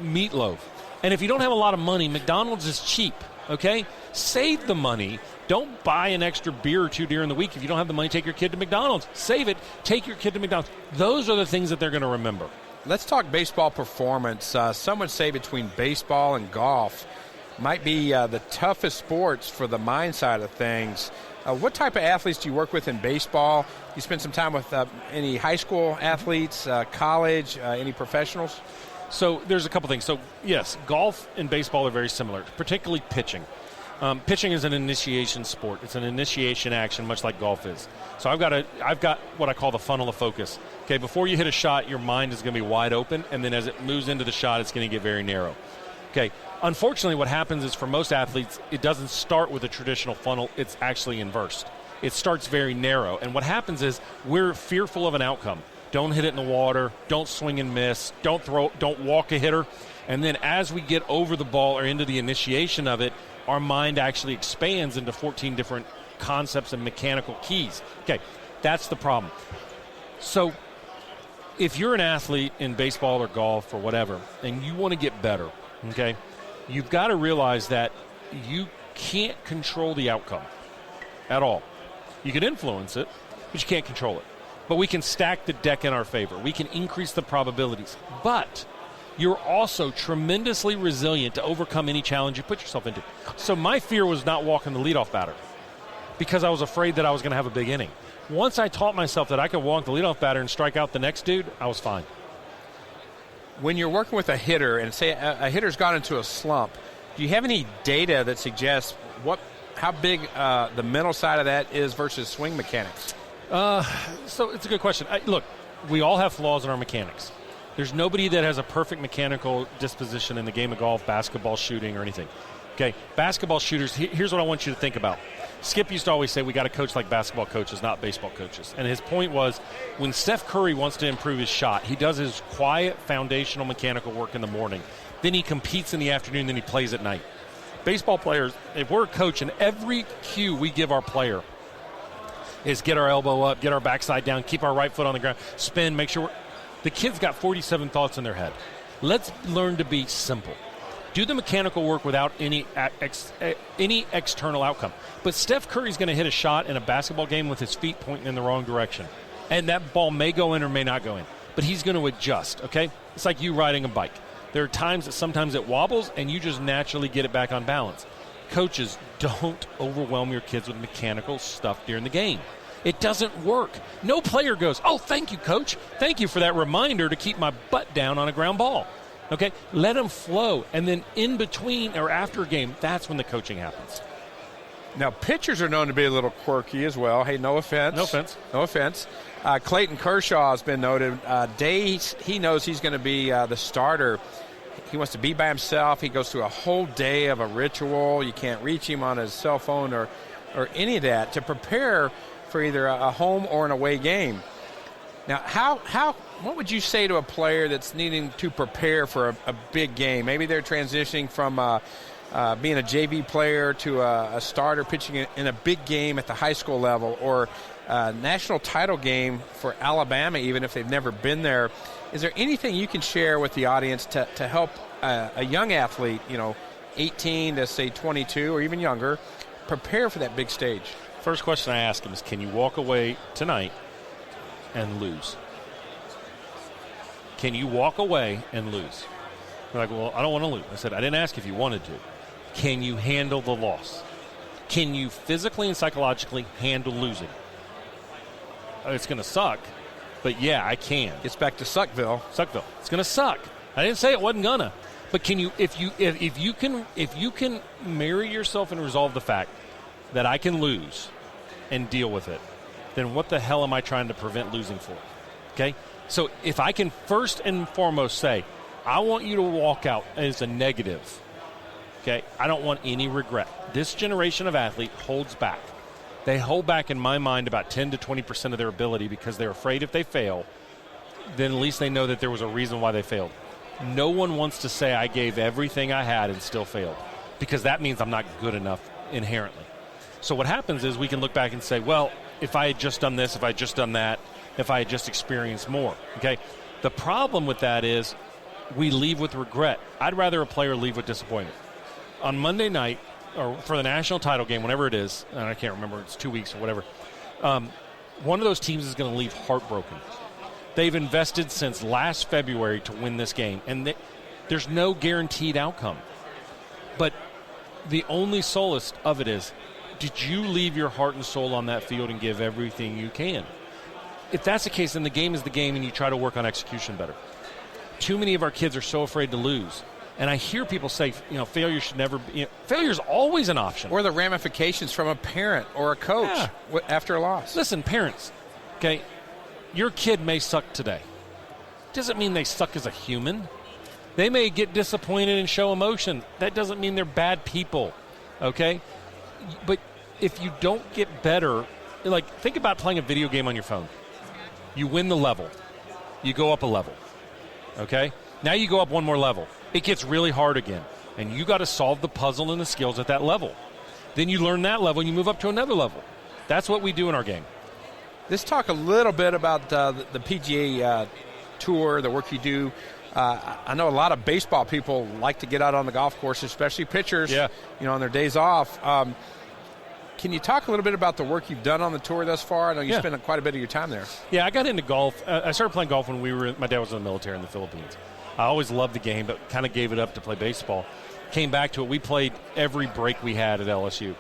meatloaf. And if you don't have a lot of money, McDonald's is cheap. okay? Save the money. Don't buy an extra beer or two during the week. If you don't have the money, take your kid to McDonald's. Save it. Take your kid to McDonald's. Those are the things that they're going to remember. Let's talk baseball performance. Some would say between baseball and golf might be the toughest sports for the mind side of things. What type of athletes do you work with in baseball? You spend some time with any high school athletes, college, any professionals? So there's a couple things. So, yes, golf and baseball are very similar, particularly pitching. Pitching is an initiation sport. It's an initiation action, much like golf is. So I've got what I call the funnel of focus. Okay, before you hit a shot, your mind is going to be wide open, and then as it moves into the shot, it's going to get very narrow. Okay, unfortunately, what happens is for most athletes, it doesn't start with a traditional funnel. It's actually inversed. It starts very narrow, and what happens is we're fearful of an outcome. Don't hit it in the water. Don't swing and miss. Don't walk a hitter. And then as we get over the ball or into the initiation of it, our mind actually expands into 14 different concepts and mechanical keys. Okay, that's the problem. So if you're an athlete in baseball or golf or whatever, and you want to get better, okay, you've got to realize that you can't control the outcome at all. You can influence it, but you can't control it. But we can stack the deck in our favor. We can increase the probabilities. But you're also tremendously resilient to overcome any challenge you put yourself into. So my fear was not walking the leadoff batter because I was afraid that I was going to have a big inning. Once I taught myself that I could walk the leadoff batter and strike out the next dude, I was fine. When you're working with a hitter and say a hitter's gone into a slump, do you have any data that suggests how big the mental side of that is versus swing mechanics? So it's a good question. Look, we all have flaws in our mechanics. There's nobody that has a perfect mechanical disposition in the game of golf, basketball, shooting, or anything. Okay, basketball shooters, here's what I want you to think about. Skip used to always say we got to coach like basketball coaches, not baseball coaches. And his point was when Steph Curry wants to improve his shot, he does his quiet, foundational mechanical work in the morning. Then he competes in the afternoon, then he plays at night. Baseball players, if we're a coach and every cue we give our player is get our elbow up, get our backside down, keep our right foot on the ground, spin, make sure the kid's got 47 thoughts in their head. Let's learn to be simple. Do the mechanical work without any external outcome. But Steph Curry's going to hit a shot in a basketball game with his feet pointing in the wrong direction. And that ball may go in or may not go in. But he's going to adjust, okay? It's like you riding a bike. There are times that sometimes it wobbles and you just naturally get it back on balance. Coaches, don't overwhelm your kids with mechanical stuff during the game. It doesn't work. No player goes, oh, thank you, coach. Thank you for that reminder to keep my butt down on a ground ball. Okay? Let them flow. And then in between or after a game, that's when the coaching happens. Now, pitchers are known to be a little quirky as well. Hey, no offense. No offense. No offense. Clayton Kershaw has been noted. Days he knows he's going to be the starter. He wants to be by himself. He goes through a whole day of a ritual. You can't reach him on his cell phone or any of that to prepare for either a home or an away game. Now, what would you say to a player that's needing to prepare for a big game? Maybe they're transitioning from being a JV player to a starter pitching in a big game at the high school level or a national title game for Alabama, even if they've never been there. Is there anything you can share with the audience to help a young athlete, 18 to, say, 22 or even younger, prepare for that big stage? First question I ask him is, can you walk away tonight and lose? Can you walk away and lose? They're like, well, I don't want to lose. I said, I didn't ask if you wanted to. Can you handle the loss? Can you physically and psychologically handle losing? It's going to suck, but yeah, I can. It's back to Suckville. It's going to suck. I didn't say it wasn't gonna. But can you, if you can marry yourself and resolve the fact that I can lose and deal with it, then what the hell am I trying to prevent losing for? Okay? So if I can first and foremost say, I want you to walk out as a negative, okay? I don't want any regret. This generation of athlete holds back. They hold back, in my mind, about 10 to 20% of their ability because they're afraid if they fail, then at least they know that there was a reason why they failed. No one wants to say I gave everything I had and still failed because that means I'm not good enough inherently. So what happens is we can look back and say, well, if I had just done this, if I had just done that, if I had just experienced more, okay? The problem with that is we leave with regret. I'd rather a player leave with disappointment. On Monday night, or for the national title game, whenever it is, and I can't remember, it's 2 weeks or whatever, one of those teams is going to leave heartbroken. They've invested since last February to win this game, and there's no guaranteed outcome. But the only solace of it is, did you leave your heart and soul on that field and give everything you can? If that's the case, then the game is the game, and you try to work on execution better. Too many of our kids are so afraid to lose. And I hear people say, failure should never be. Failure is always an option. Or the ramifications from a parent or a coach after a loss. Listen, parents, okay, your kid may suck today. Doesn't mean they suck as a human. They may get disappointed and show emotion. That doesn't mean they're bad people, okay? But if you don't get better, like think about playing a video game on your phone. You win the level. You go up a level, okay? Now you go up one more level. It gets really hard again, and you got to solve the puzzle and the skills at that level. Then you learn that level, and you move up to another level. That's what we do in our game. Let's talk a little bit about the PGA Tour, the work you do. I know a lot of baseball people like to get out on the golf course, especially pitchers, on their days off. Can you talk a little bit about the work you've done on the tour thus far? I know you spent quite a bit of your time there. Yeah, I got into golf. I started playing golf when my dad was in the military in the Philippines. I always loved the game, but kind of gave it up to play baseball. Came back to it. We played every break we had at LSU.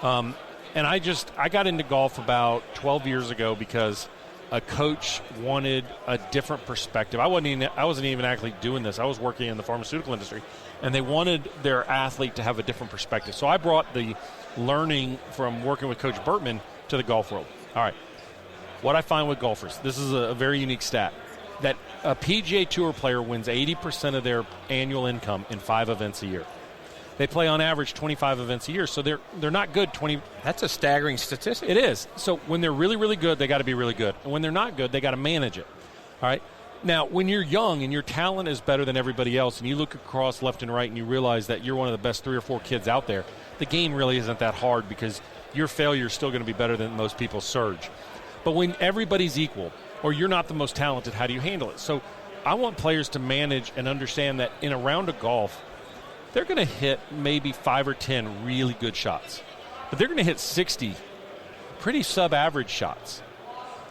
And I got into golf about 12 years ago because a coach wanted a different perspective. I wasn't even actually doing this. I was working in the pharmaceutical industry, and they wanted their athlete to have a different perspective. So I brought the learning from working with Coach Bertmen to the golf world. All right, what I find with golfers, this is a very unique stat, that a PGA Tour player wins 80% of their annual income in 5 events a year. They play on average 25 events a year, so they're not good 20. That's a staggering statistic. It is. So when they're really, really good, they got to be really good. And when they're not good, they got to manage it. All right? Now, when you're young and your talent is better than everybody else, and you look across left and right and you realize that you're one of the best 3 or 4 kids out there, the game really isn't that hard because your failure is still going to be better than most people's surge. But when everybody's equal, or you're not the most talented, how do you handle it? So I want players to manage and understand that in a round of golf, they're going to hit maybe 5 or 10 really good shots. But they're going to hit 60 pretty sub-average shots.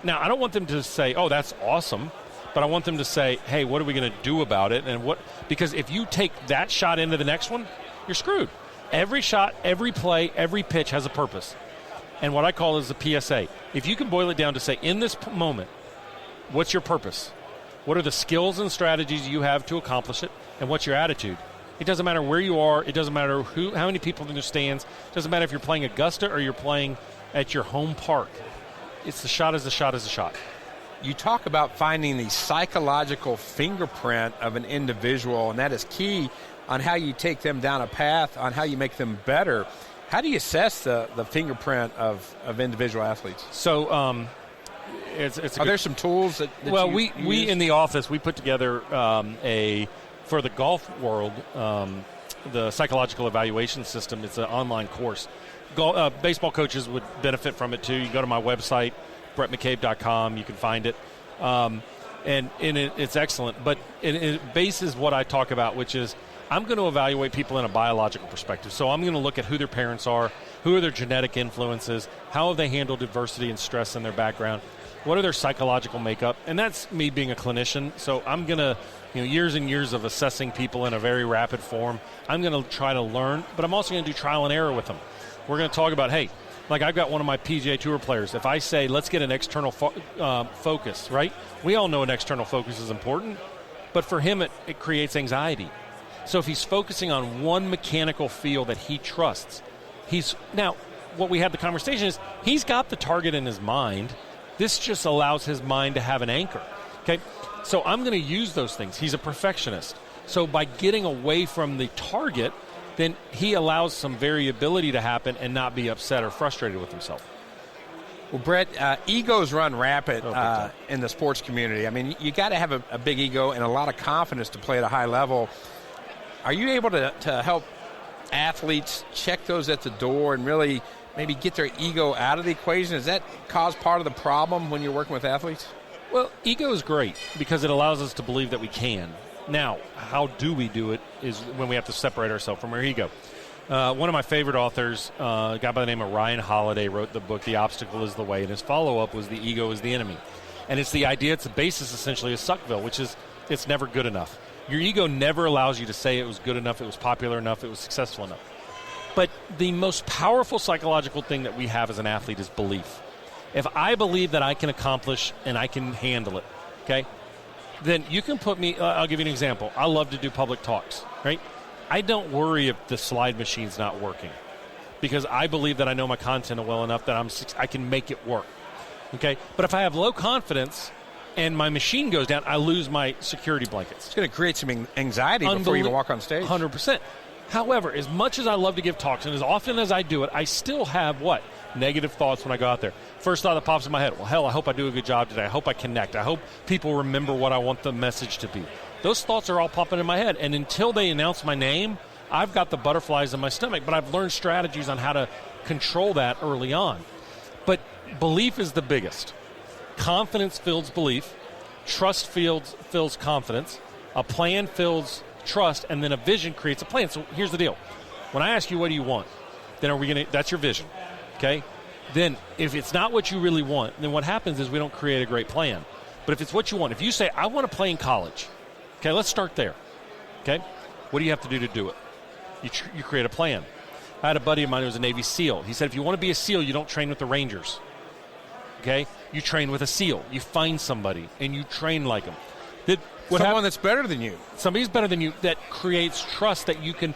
Now, I don't want them to say, oh, that's awesome, but I want them to say, hey, what are we going to do about it? Because if you take that shot into the next one, you're screwed. Every shot, every play, every pitch has a purpose. And what I call is the PSA. If you can boil it down to say, in this moment, what's your purpose? What are the skills and strategies you have to accomplish it? And what's your attitude? It doesn't matter where you are. It doesn't matter how many people in the stands. It doesn't matter if you're playing Augusta or you're playing at your home park. It's the shot is the shot is the shot. You talk about finding the psychological fingerprint of an individual, and that is key on how you take them down a path, on how you make them better. How do you assess the fingerprint of individual athletes? So are there some tools that we in the office, we put together for the golf world, the psychological evaluation system. It's an online course. Baseball coaches would benefit from it too. You go to my website, BhrettMcCabe.com. You can find it. And it's excellent. But it bases what I talk about, which is I'm going to evaluate people in a biological perspective. So I'm going to look at who their parents are, who are their genetic influences, how have they handled adversity and stress in their background, what are their psychological makeup. And that's me being a clinician. So I'm going to, years and years of assessing people in a very rapid form. I'm going to try to learn, but I'm also going to do trial and error with them. We're going to talk about, hey, like I've got one of my PGA Tour players. If I say, let's get an external focus, right? We all know an external focus is important, but for him it creates anxiety. So if he's focusing on one mechanical feel that he trusts, now what we had the conversation is he's got the target in his mind. This just allows his mind to have an anchor. Okay, so I'm going to use those things. He's a perfectionist. So by getting away from the target, then he allows some variability to happen and not be upset or frustrated with himself. Well, Bhrett, egos run rapid in the sports community. I mean, you got to have a big ego and a lot of confidence to play at a high level. Are you able to help athletes check those at the door and really maybe get their ego out of the equation? Does that cause part of the problem when you're working with athletes? Well, ego is great because it allows us to believe that we can. Now, how do we do it is when we have to separate ourselves from our ego. One of my favorite authors, a guy by the name of Ryan Holiday, wrote the book, The Obstacle is the Way, and his follow-up was The Ego is the Enemy. And it's the idea, it's the basis essentially of Suckville, which is it's never good enough. Your ego never allows you to say it was good enough, it was popular enough, it was successful enough. But the most powerful psychological thing that we have as an athlete is belief. If I believe that I can accomplish and I can handle it, okay, then you can put me, I'll give you an example. I love to do public talks, right? I don't worry if the slide machine's not working because I believe that I know my content well enough that I can make it work, okay? But if I have low confidence and my machine goes down, I lose my security blankets. It's going to create some anxiety before you even walk on stage. 100%. However, as much as I love to give talks and as often as I do it, I still have what? Negative thoughts when I go out there. First thought that pops in my head, well, hell, I hope I do a good job today. I hope I connect. I hope people remember what I want the message to be. Those thoughts are all popping in my head. And until they announce my name, I've got the butterflies in my stomach. But I've learned strategies on how to control that early on. But belief is the biggest. Confidence builds belief. Trust fills confidence. A plan fills trust. And then a vision creates a plan. So here's the deal. When I ask you, what do you want? Then that's your vision. Okay? Then if it's not what you really want, then what happens is we don't create a great plan. But if it's what you want, if you say, I want to play in college, okay, let's start there. Okay? What do you have to do it? You create a plan. I had a buddy of mine who was a Navy SEAL. He said, if you want to be a SEAL, you don't train with the Rangers. Okay? You train with a SEAL. You find somebody, and you train like them. Someone that's better than you. Somebody's better than you that creates trust that you can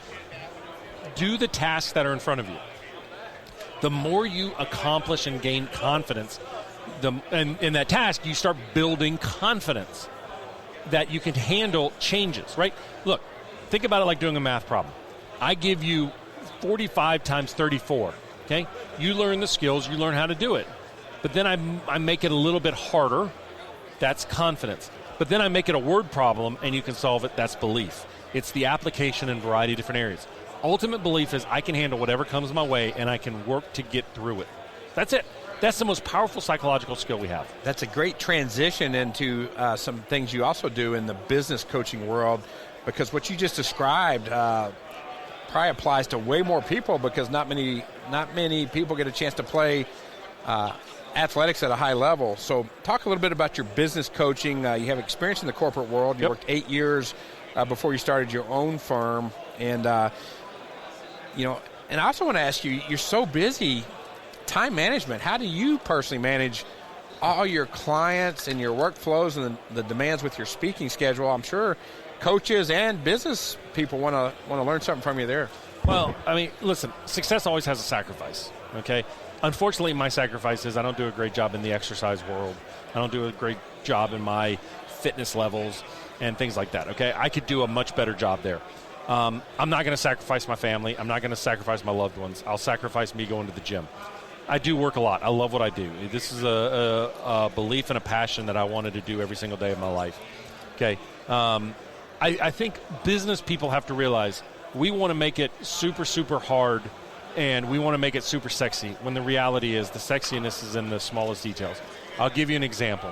do the tasks that are in front of you. The more you accomplish and gain confidence, in that task, you start building confidence that you can handle changes, right? Look, think about it like doing a math problem. I give you 45 times 34, okay? You learn the skills, you learn how to do it. But then I make it a little bit harder. That's confidence. But then I make it a word problem, and you can solve it. That's belief. It's the application in a variety of different areas. Ultimate belief is I can handle whatever comes my way, and I can work to get through it. That's it. That's the most powerful psychological skill we have. That's a great transition into some things you also do in the business coaching world, because what you just described probably applies to way more people, because not many people get a chance to play athletics at a high level. So talk a little bit about your business coaching. You have experience in the corporate world. You worked 8 years before you started your own firm. And, and I also want to ask you, you're so busy, time management. How do you personally manage all your clients and your workflows and the demands with your speaking schedule? I'm sure coaches and business people want to learn something from you there. Well, I mean, listen, success always has a sacrifice, okay? Unfortunately, my sacrifice is I don't do a great job in the exercise world. I don't do a great job in my fitness levels and things like that, okay? I could do a much better job there. I'm not going to sacrifice my family. I'm not going to sacrifice my loved ones. I'll sacrifice me going to the gym. I do work a lot. I love what I do. This is a belief and a passion that I wanted to do every single day of my life, okay? I think business people have to realize we want to make it super, super hard, and we want to make it super sexy, when the reality is the sexiness is in the smallest details. I'll give you an example,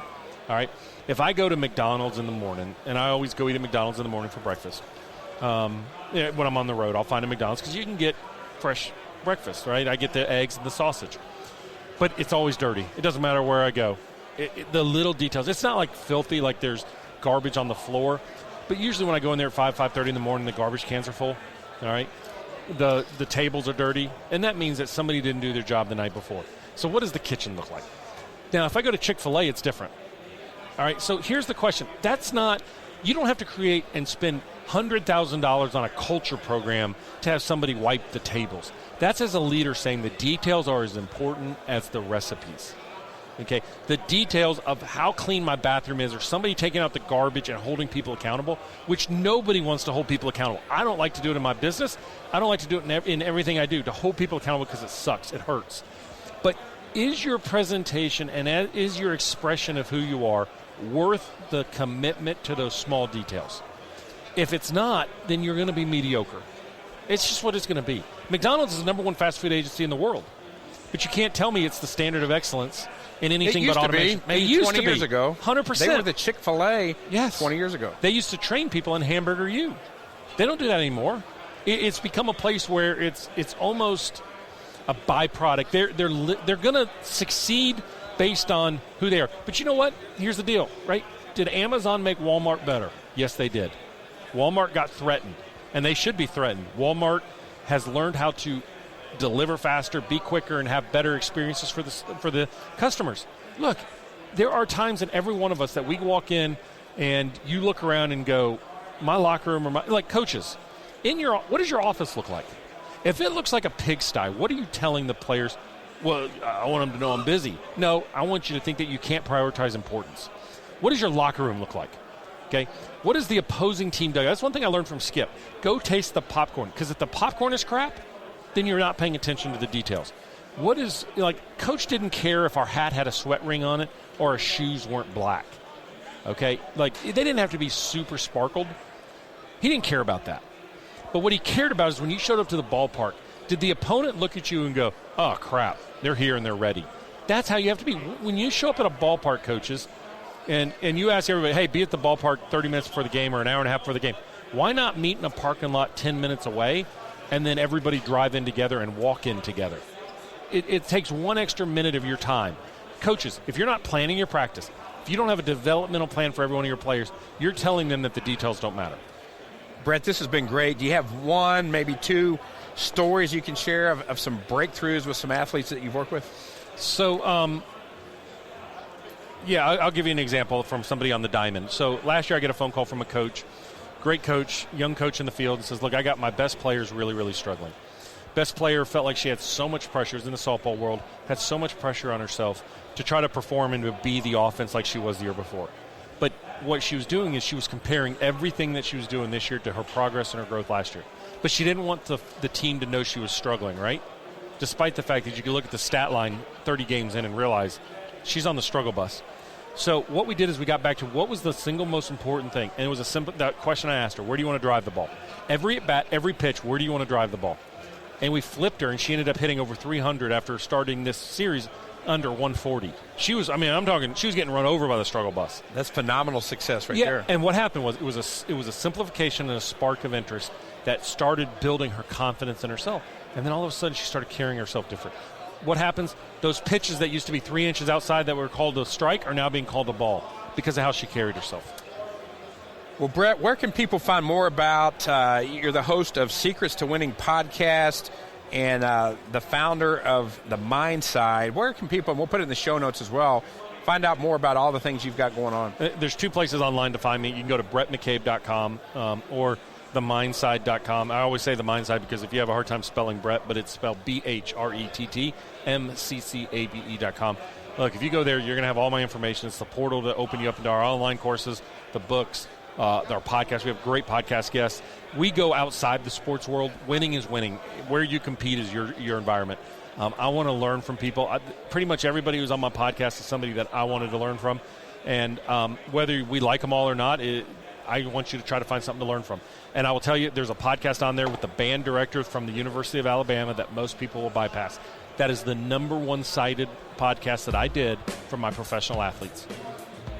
all right? If I go to McDonald's in the morning, and I always go eat at McDonald's in the morning for breakfast, when I'm on the road, I'll find a McDonald's because you can get fresh breakfast, right? I get the eggs and the sausage. But it's always dirty. It doesn't matter where I go. The little details. It's not like filthy, like there's garbage on the floor. But usually when I go in there at 5:30 in the morning, the garbage cans are full, all right? The tables are dirty, and that means that somebody didn't do their job the night before. So what does the kitchen look like? Now, if I go to Chick-fil-A, it's different. All right, so here's the question. You don't have to create and spend $100,000 on a culture program to have somebody wipe the tables. That's as a leader saying the details are as important as the recipes. Okay, the details of how clean my bathroom is, or somebody taking out the garbage and holding people accountable, which nobody wants to hold people accountable. I don't like to do it in my business. I don't like to do it in everything I do, to hold people accountable, because it sucks. It hurts. But is your presentation and is your expression of who you are worth the commitment to those small details? If it's not, then you're going to be mediocre. It's just what it's going to be. McDonald's is the number one fast food agency in the world. But you can't tell me it's the standard of excellence in anything but automation. It used to be. Maybe 20 years ago. 100%. They were the Chick-fil-A 20 years ago. They used to train people in Hamburger U. They don't do that anymore. It's become a place where it's almost a byproduct. They're going to succeed based on who they are. But you know what? Here's the deal, right? Did Amazon make Walmart better? Yes, they did. Walmart got threatened, and they should be threatened. Walmart has learned how to deliver faster, be quicker, and have better experiences for the customers. Look, there are times in every one of us that we walk in and you look around and go, my locker room, or like coaches, what does your office look like? If it looks like a pigsty, what are you telling the players? Well, I want them to know I'm busy. No, I want you to think that you can't prioritize importance. What does your locker room look like? Okay, what is the opposing team doing? That's one thing I learned from Skip. Go taste the popcorn, because if the popcorn is crap, then you're not paying attention to the details. Coach didn't care if our hat had a sweat ring on it or our shoes weren't black. Okay, they didn't have to be super sparkled. He didn't care about that. But what he cared about is when you showed up to the ballpark, did the opponent look at you and go, oh, crap, they're here and they're ready? That's how you have to be. When you show up at a ballpark, coaches, and you ask everybody, hey, be at the ballpark 30 minutes before the game or an hour and a half before the game, why not meet in a parking lot 10 minutes away and then everybody drive in together and walk in together? It takes one extra minute of your time. Coaches, if you're not planning your practice, if you don't have a developmental plan for every one of your players, you're telling them that the details don't matter. Brett, this has been great. Do you have one, maybe two stories you can share of some breakthroughs with some athletes that you've worked with? So, I'll give you an example from somebody on the diamond. So last year I get a phone call from a coach, great coach, young coach in the field, and says, look, I got my best players really, really struggling. Best player felt like she had so much pressure, was in the softball world, had so much pressure on herself to try to perform and to be the offense like she was the year before. But what she was doing is she was comparing everything that she was doing this year to her progress and her growth last year. But she didn't want the team to know she was struggling, right? Despite the fact that you could look at the stat line 30 games in and realize she's on the struggle bus. So what we did is we got back to what was the single most important thing. And it was that question I asked her, where do you want to drive the ball? Every at-bat, every pitch, where do you want to drive the ball? And we flipped her, and she ended up hitting over 300 after starting this series under 140. She was getting run over by the struggle bus. That's phenomenal success there. And what happened was it was a simplification and a spark of interest that started building her confidence in herself. And then all of a sudden she started carrying herself different. What happens? Those pitches that used to be 3 inches outside that were called a strike are now being called a ball because of how she carried herself. Well, Brett, where can people find more about you're the host of Secrets to Winning podcast and the founder of the Mindside. Where can people, and we'll put it in the show notes as well, find out more about all the things you've got going on? There's two places online to find me. You can go to BhrettMcCabe.com or themindside.com. I always say the Mindside because if you have a hard time spelling Brett, but it's spelled BhrettMcCabe.com. Look, if you go there, you're going to have all my information. It's the portal to open you up into our online courses, the books, our podcast. We have great podcast guests. We go outside the sports world. Winning is winning. Where you compete is your environment. I want to learn from people. Pretty much everybody who's on my podcast is somebody that I wanted to learn from. And whether we like them all or not, I want you to try to find something to learn from. And I will tell you, there's a podcast on there with the band director from the University of Alabama that most people will bypass. That is the number one cited podcast that I did for my professional athletes.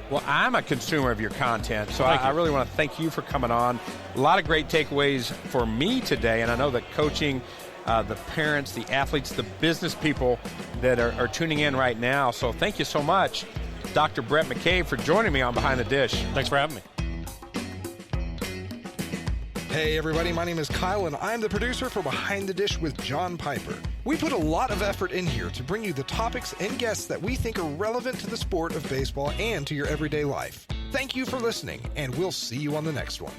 Well, I'm a consumer of your content, so I really want to thank you for coming on. A lot of great takeaways for me today, and I know that coaching the parents, the athletes, the business people that are tuning in right now. So thank you so much, Dr. Bhrett McCabe, for joining me on Behind the Dish. Thanks for having me. Hey everybody, my name is Kyle and I'm the producer for Behind the Dish with John Piper. We put a lot of effort in here to bring you the topics and guests that we think are relevant to the sport of baseball and to your everyday life. Thank you for listening, and we'll see you on the next one.